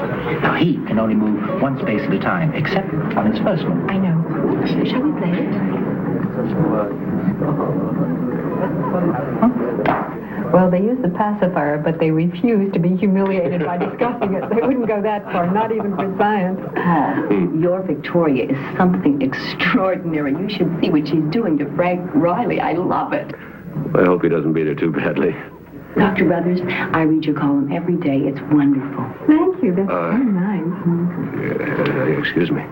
Now, he can only move one space at a time, except on his first move. I know. Shall we play it? Well, they use the pacifier, but they refuse to be humiliated by discussing it. They wouldn't go that far, not even for science. Oh, your Victoria is something extraordinary. You should see what she's doing to Frank Riley. I love it. I hope he doesn't beat her too badly. Dr. Brothers, I read your column every day. It's wonderful. Thank you. That's very nice. Excuse me.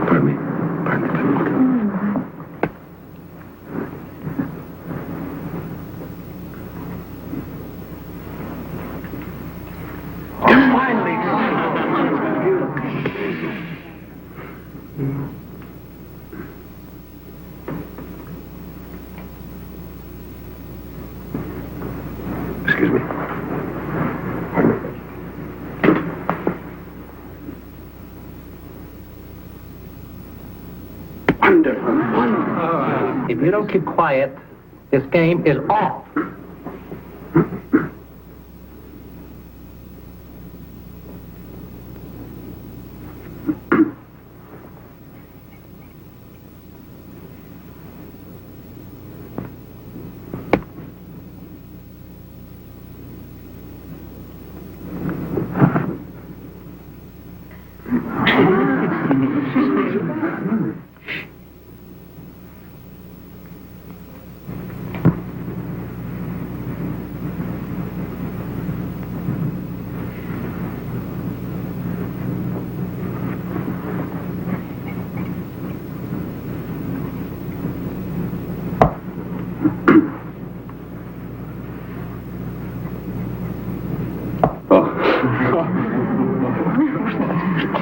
Pardon me. Excuse me. Wonderful. If you don't keep quiet, this game is off.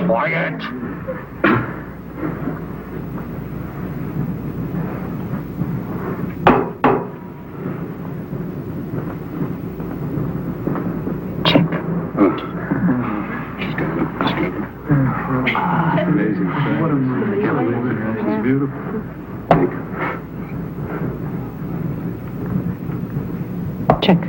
Quiet. Amazing. What a it's beautiful. Check.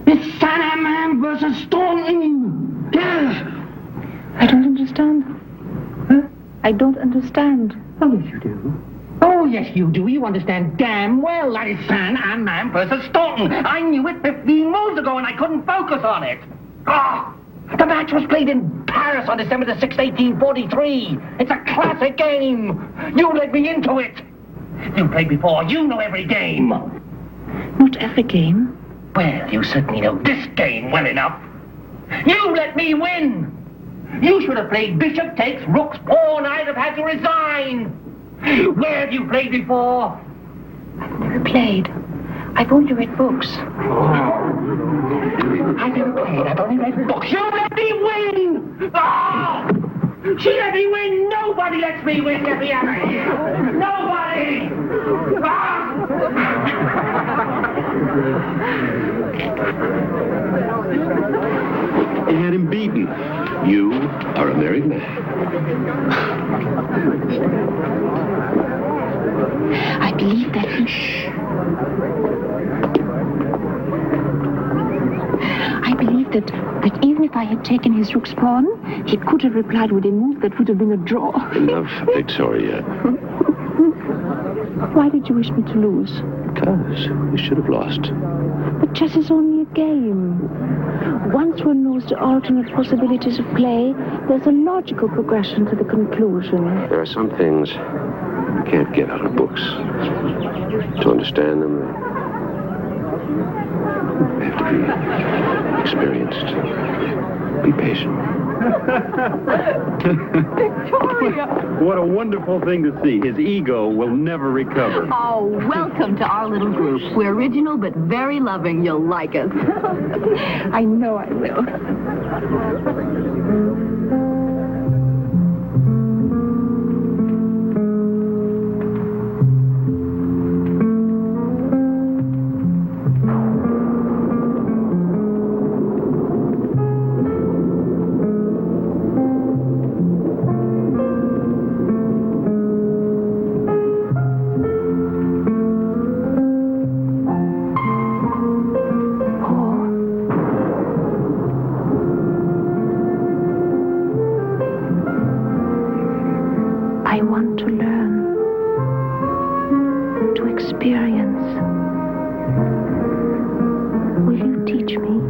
It's Sandman versus Stone. Yes. I don't understand. Huh? I don't understand. Oh, yes, you do. Oh, yes, you do. You understand damn well that it's Sandman versus Staunton. I knew it 15 moves ago, and I couldn't focus on it. Oh, the match was played in Paris on December the 6th, 1843. It's a classic game. You led me into it. You played before. You know every game. Not every game. Well, you certainly know this game well enough. You let me win. You should have played bishop takes, rook's pawn. I'd have had to resign. Where have you played before? I've never played. I've only read books. I've never played. I've only read books. You let me win! Oh! She let me win! Nobody lets me win! Get me out of here! Nobody! He had him beaten. You are a married man. I believe that I believe that even if I had taken his rook's pawn, he could have replied with a move that would have been a draw. Enough, Victoria. Why did you wish me to lose? Because you should have lost. But chess is only a game. Once one knows the alternate possibilities of play, there's a logical progression to the conclusion. There are some things you can't get out of books. To understand them, they have to be experienced. Be patient. Victoria! What a wonderful thing to see. His ego will never recover. Oh, welcome to our little group. We're original but very loving. You'll like us. I know I will. I want to learn, to experience. Will you teach me?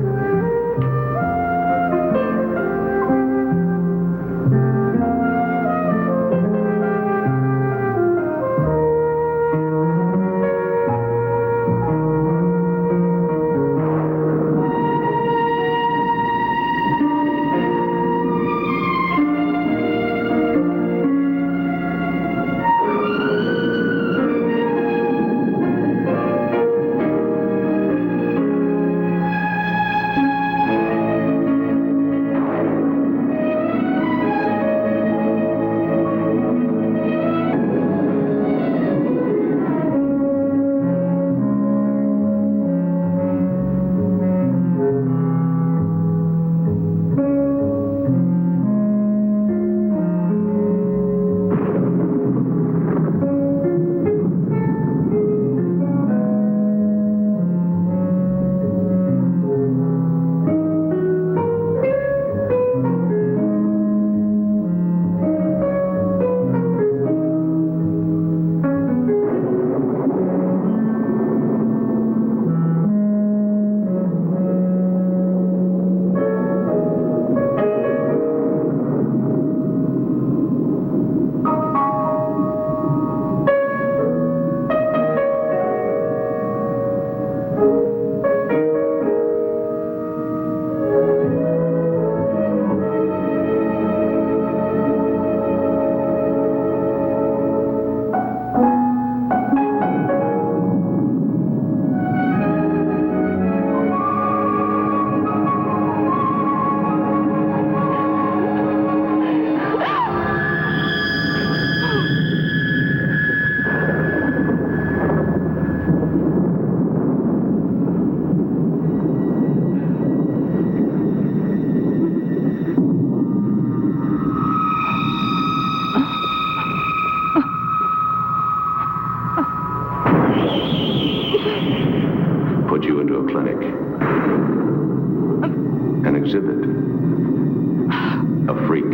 Put you into a clinic. An exhibit. A freak.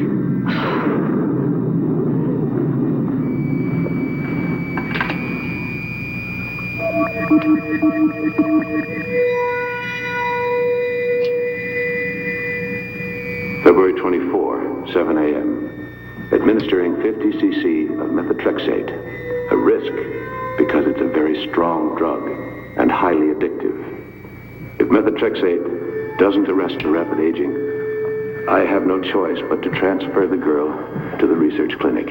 February 24, 7 a.m. Administering 50 cc of methotrexate. A risk because it's a very strong drug and highly addictive. If methotrexate doesn't arrest the rapid aging, I have no choice but to transfer the girl to the research clinic.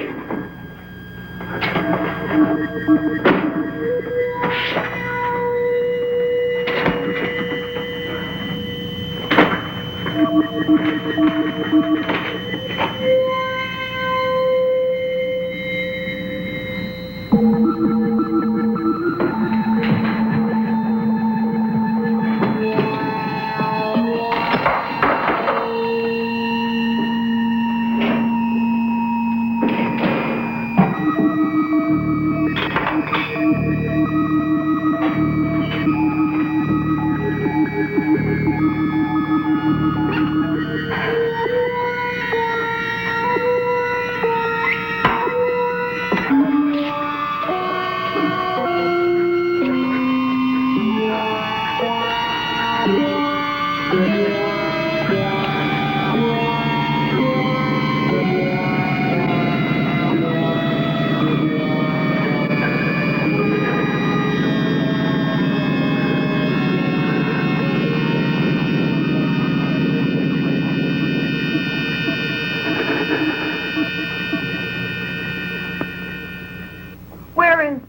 Where is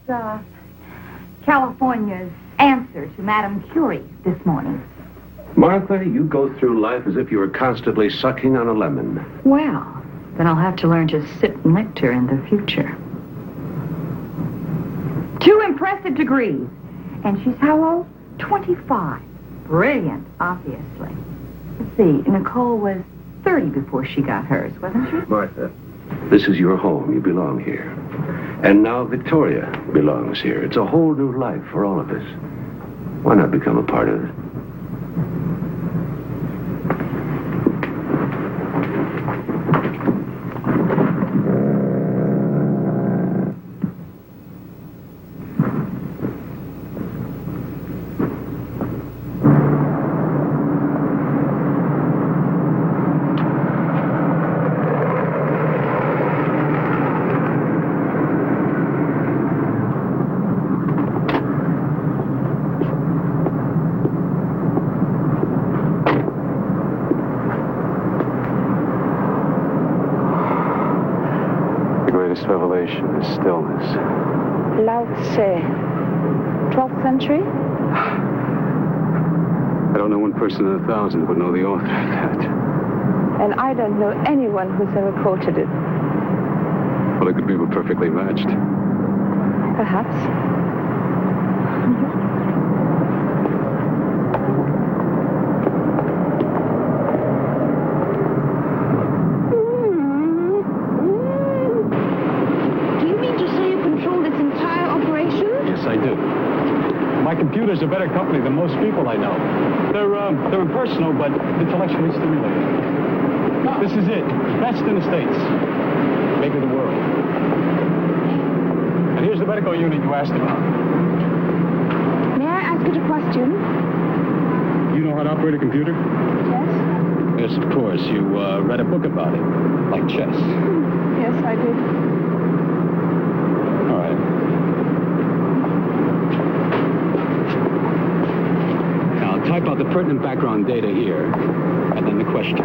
California's answer to Madame Curie this morning? Martha, you go through life as if you were constantly sucking on a lemon. Well, then I'll have to learn to sip nectar in the future. 2 impressive degrees. And she's how old? 25. Brilliant, obviously. Let's see, Nicole was 30 before she got hers, wasn't she? Martha, this is your home. You belong here. And now Victoria belongs here. It's a whole new life for all of us. Why not become a part of it? The greatest revelation is stillness. Lao Tse. 12th century? I don't know one person in 1,000 who would know the author of that. And I don't know anyone who's ever quoted it. Well, it could be perfectly matched. Perhaps. Do you mean to say you control this entire operation? Yes, I do. My computer's a better company than most people I know. They're impersonal, but intellectually stimulating. This is it. Best in the States. Maybe the world. And here's the medical unit you asked about. May I ask you a question? You know how to operate a computer? Yes? Yes, of course. You read a book about it, like chess. Yes, I did. All right. Now, type out the pertinent background data here, and then the question.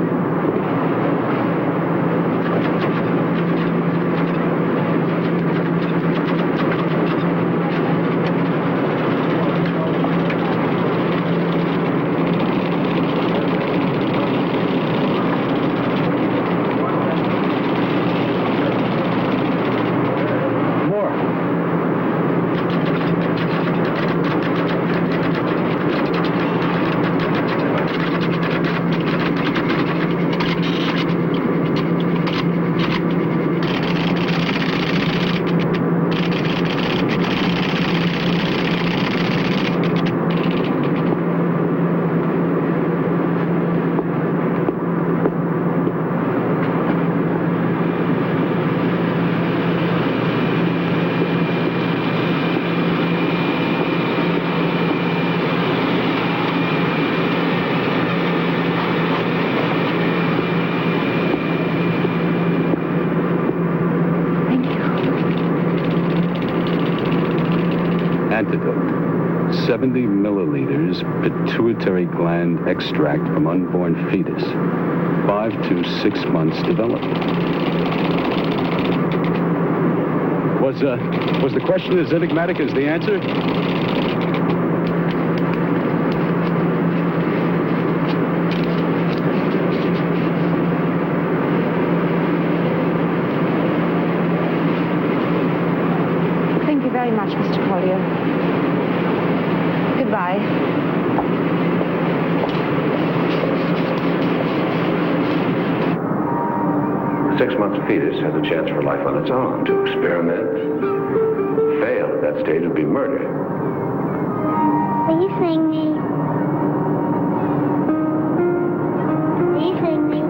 Antidote. 70 milliliters pituitary gland extract from unborn fetus. 5 to 6 months development. Was the question as enigmatic as the answer? Thank you very much, Mr. Collier. Goodbye. A 6-month fetus has a chance for life on its own. To experiment, fail at that stage would be murder. Will you sing me? Will you sing me?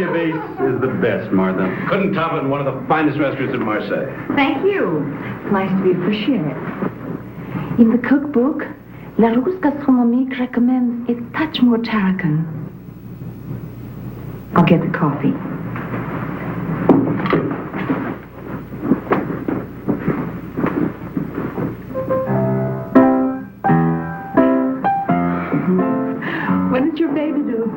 bouillabaisse is the best, Martha. Couldn't top it in one of the finest restaurants in Marseille. Thank you. It's nice to be appreciated. In the cookbook, La Rousse Gastronomique recommends a touch more tarragon. I'll get the coffee. When did your baby do?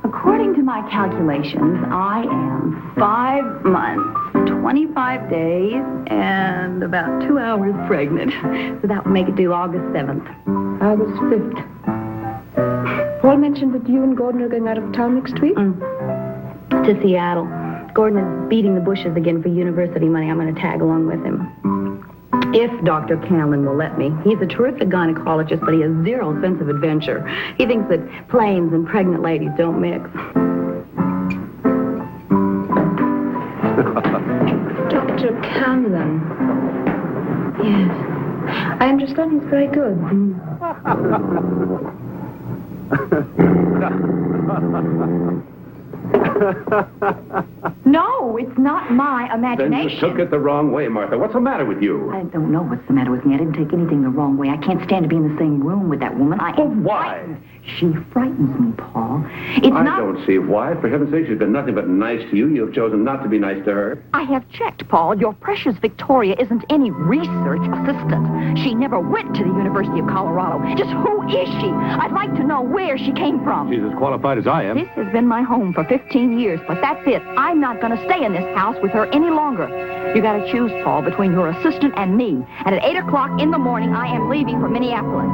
According to my calculations, I am 5 months, 25 days, and about 2 hours pregnant. So that would make it due August 7th. August 5th. Paul mentioned that you and Gordon are going out of town next week? To Seattle. Gordon is beating the bushes again for university money. I'm going to tag along with him. If Dr. Canlin will let me. He's a terrific gynecologist, but he has zero sense of adventure. He thinks that planes and pregnant ladies don't mix. Dr. Canlin. Yes. I understand he's very good. No, it's not my Then imagination. you took it the wrong way, Martha. What's the matter with you? I don't know what's the matter with me. I didn't take anything the wrong way. I can't stand to be in the same room with that woman. Why? She frightens me, Paul. I don't see why. For heaven's sake, she's been nothing but nice to you. You've chosen not to be nice to her. I have checked, Paul. Your precious Victoria isn't any research assistant. She never went to the University of Colorado. Just who is she? I'd like to know where she came from. She's as qualified as I am. This has been my home for 15 years, but that's it. I'm not going to stay in this house with her any longer. You got to choose, Paul, between your assistant and me. And at 8 o'clock in the morning, I am leaving for Minneapolis.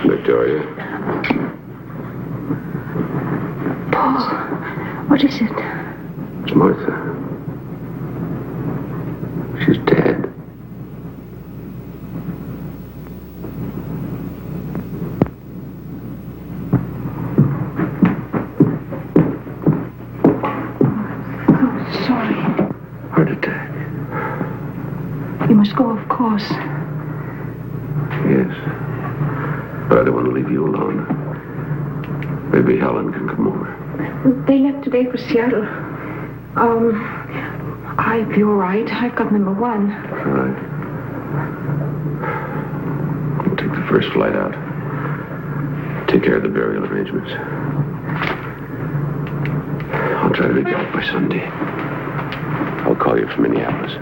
Victoria? Paul, what is it? It's Martha. She's dead. Oh, sorry. Heart attack. You must go, of course. Yes. But I don't want to leave you alone. Maybe Helen can come over. They left today for Seattle. I'll be all right. I've got number 1. All right. We'll take the first flight out. Take care of the burial arrangements. I'll try to be back by Sunday. I'll call you from Minneapolis.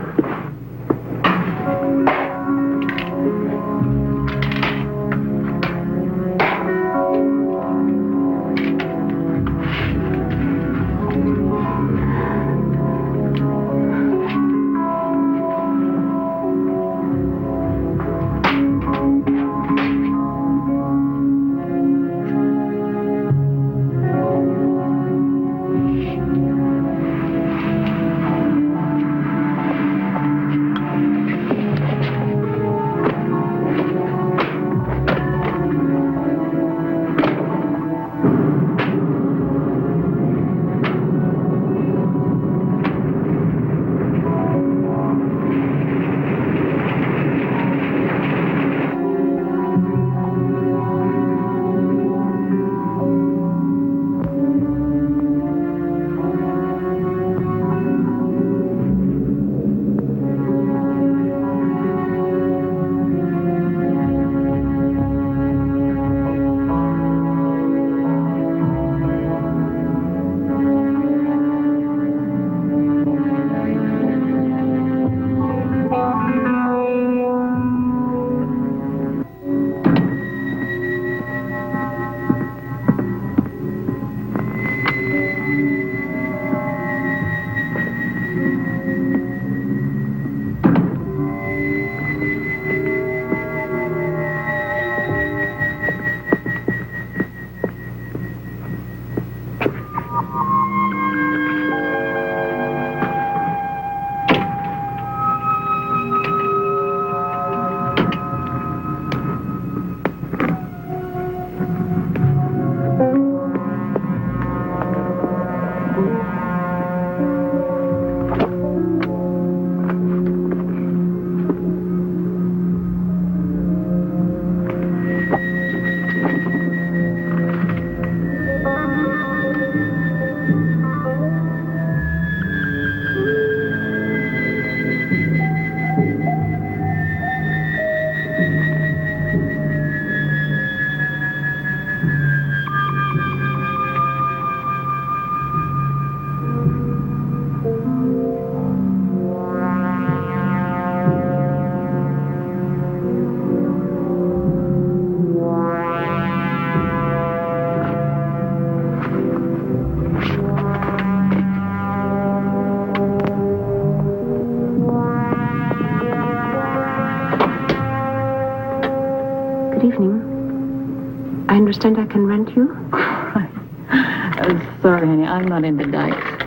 evening. I understand I can rent you. Sorry, honey, I'm not into dykes.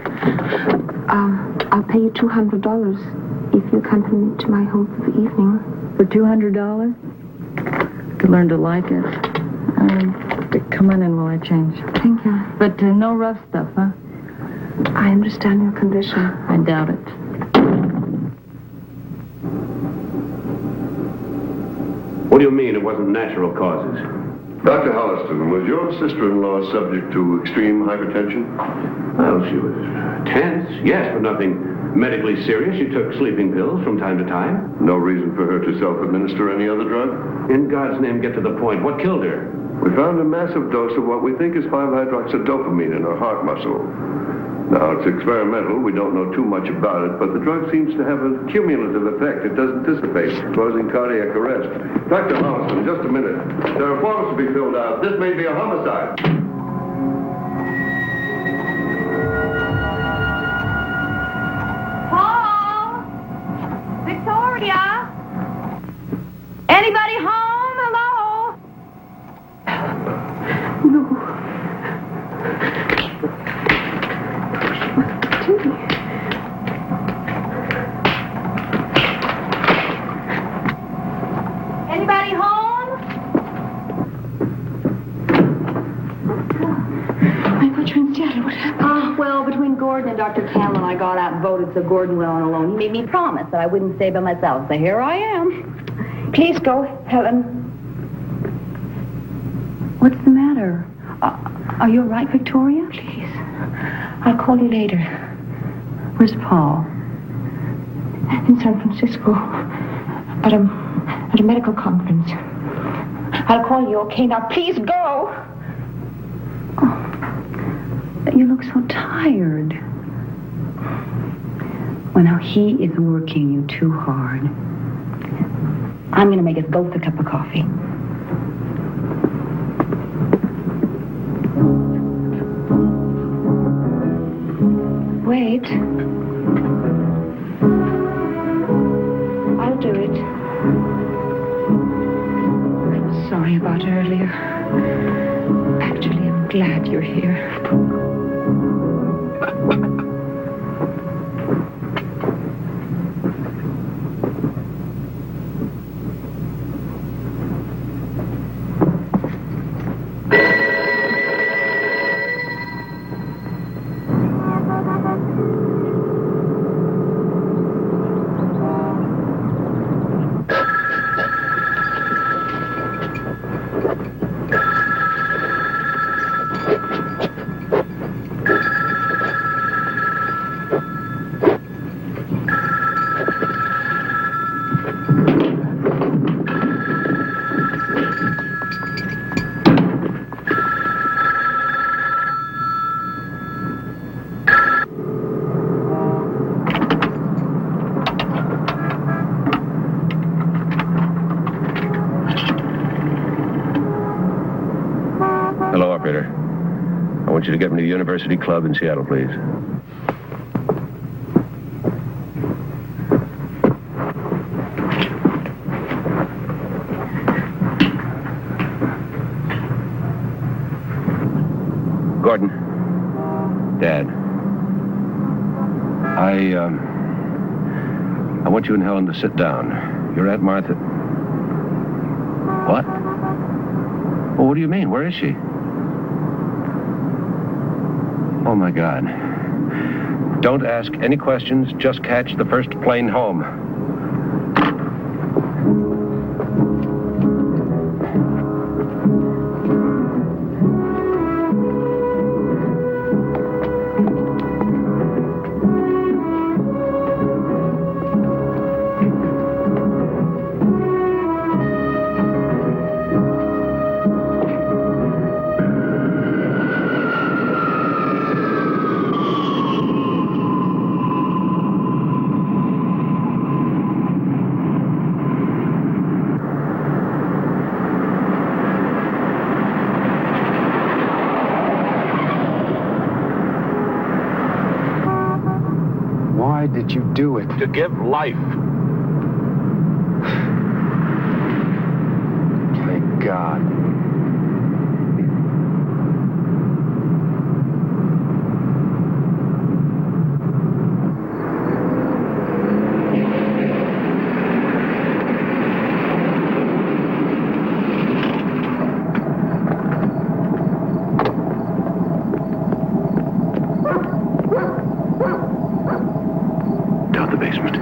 I'll pay you $200 if you accompany me to my home for the evening. For $200? To learn to like it. Come on in while I change. Thank you. But no rough stuff, huh? I understand your condition. I doubt it. What do you mean it wasn't natural causes? Dr. Hudson, was your sister-in-law subject to extreme hypertension? Well, she was tense, yes, but nothing medically serious. She took sleeping pills from time to time. No reason for her to self-administer any other drug? In God's name, get to the point. What killed her? We found a massive dose of what we think is 5-hydroxydopamine in her heart muscle. Now, it's experimental. We don't know too much about it, but the drug seems to have a cumulative effect. It doesn't dissipate, causing cardiac arrest. Dr. Hudson, just a minute. There are forms to be filled out. This may be a homicide. Paul! Victoria! Anybody home? Hello? No. Anybody home? I thought you were in Seattle. What happened? Well, between Gordon and Dr. Cameron, I got out and voted so Gordon went on alone. He made me promise that I wouldn't stay by myself, so here I am. Please go, Helen. What's the matter? Are you all right, Victoria? Please. I'll call you later. Where's Paul? In San Francisco. At a medical conference. I'll call you, okay? Now, please go. Oh, you look so tired. Well, now, he is working you too hard. I'm going to make us both a cup of coffee. Wait. I'll do it. I'm sorry about earlier. Actually, I'm glad you're here. Hello, operator. I want you to get me to the University Club in Seattle, please. Gordon. Dad. I want you and Helen to sit down. Your Aunt Martha... What? Well, what do you mean? Where is she? Oh, my God. Don't ask any questions. Just catch the first plane home. Why did you do it? To give life. Thank God. Down the basement.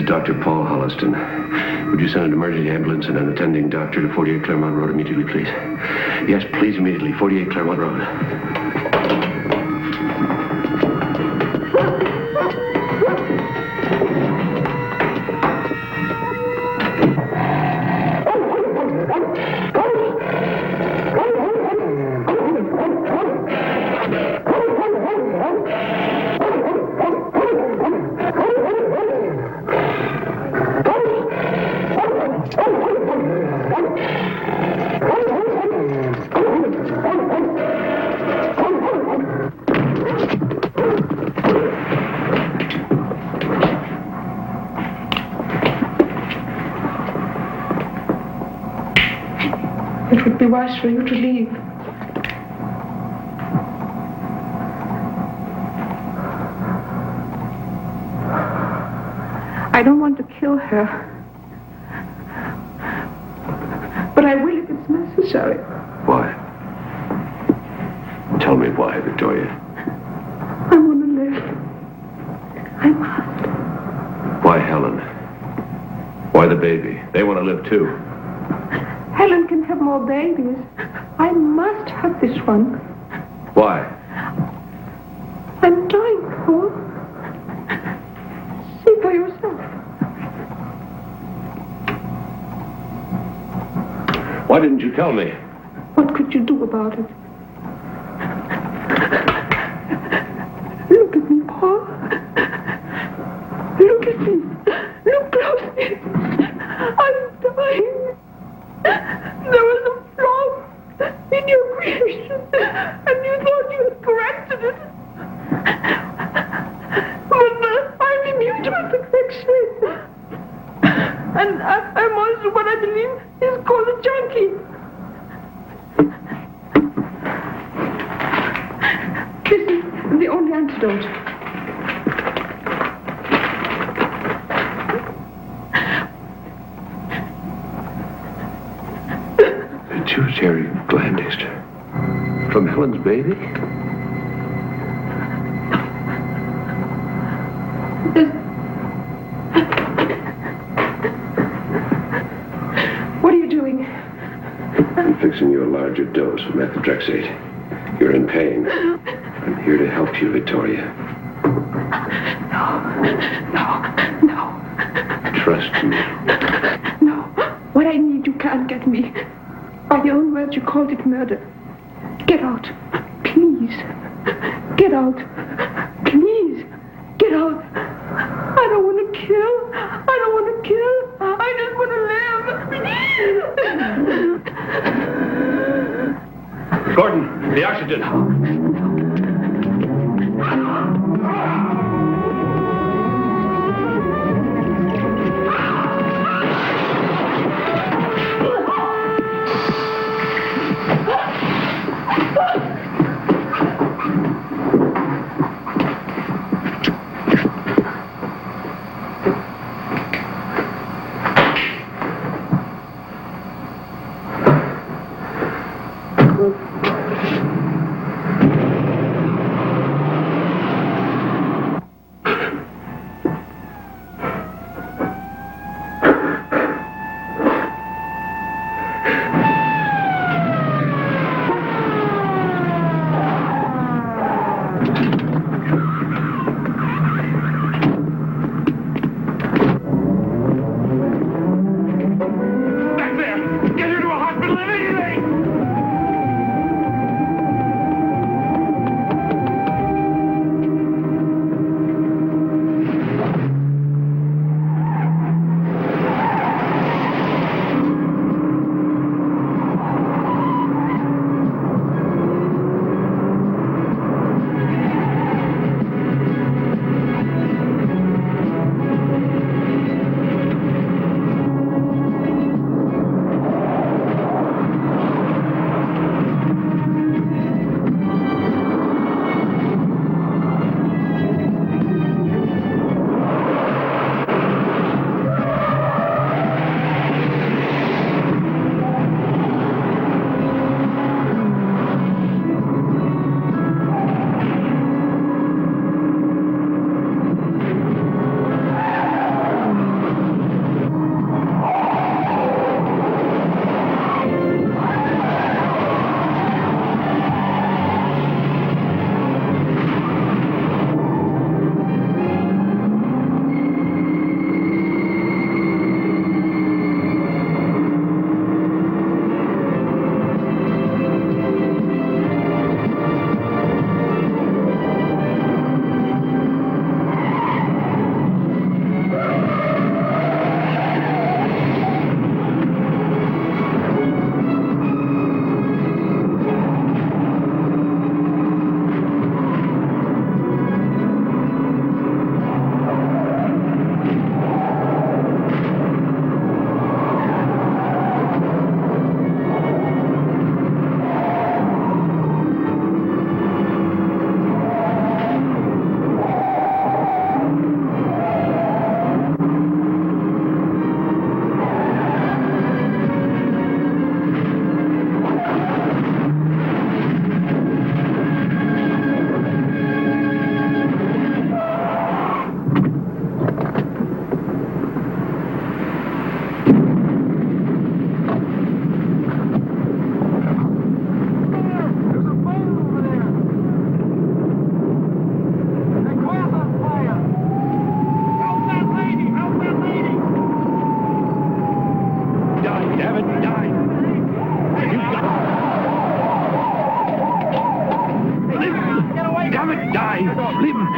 Dr. Paul Hudson. Would you send an emergency ambulance and an attending doctor to 48 Claremont Road immediately, please? Yes, please, immediately. 48 Claremont Road. It would be wise for you to leave. I don't want to kill her. But I will if it's necessary. Why? Tell me why, Victoria. I want to live. I must. Why Helen? Why the baby? They want to live too. Helen can have more babies. I must have this one. Why? I'm dying, Paul. See for yourself. Why didn't you tell me? What could you do about it? Look at me, Paul. Look at me. Look closely. I'm dying. There was a flaw in your creation, and you thought you had corrected it. But I'm immune to imperfection. And I'm also what I believe is called a junkie. This is the only antidote. Pituitary gland extract. From Helen's baby? What are you doing? I'm fixing you a larger dose of methotrexate. You're in pain. I'm here to help you, Victoria. No. Trust me. No. What I need you can't get me. By your own words, you called it murder. Get out. Please. Get out. Please. Get out. I don't want to kill. I don't want to kill. I just want to live. Gordon, the oxygen.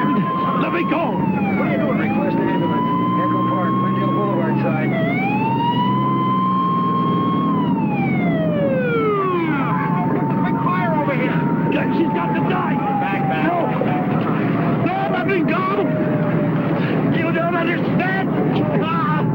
Let me go! What are you doing? Request an ambulance. Echo Park, Glendale Boulevard side. Quick fire over here! She's got to die! Back. No! No, let me go! You don't understand! Ah!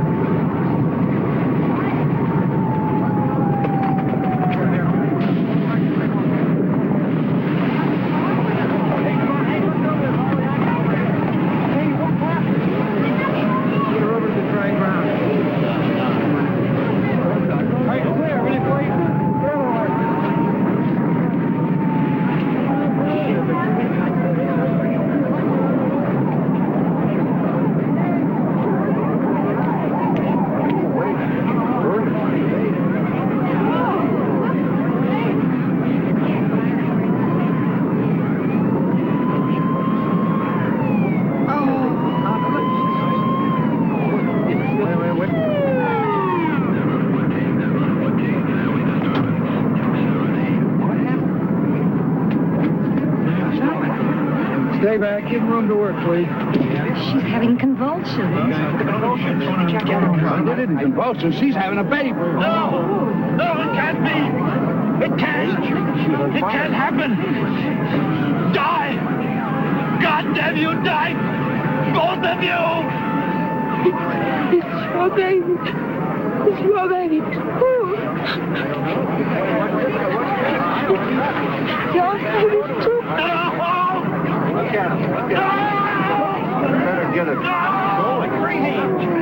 Stay back. Give room to work, please. She's having convulsions. I did it in convulsions. She's having a baby. No! No, it can't be! It can't! It can't happen! Die! God damn you, die! Both of you! It's your baby. It's your baby. Your baby, too. Look at him. Better get it. No! Crazy!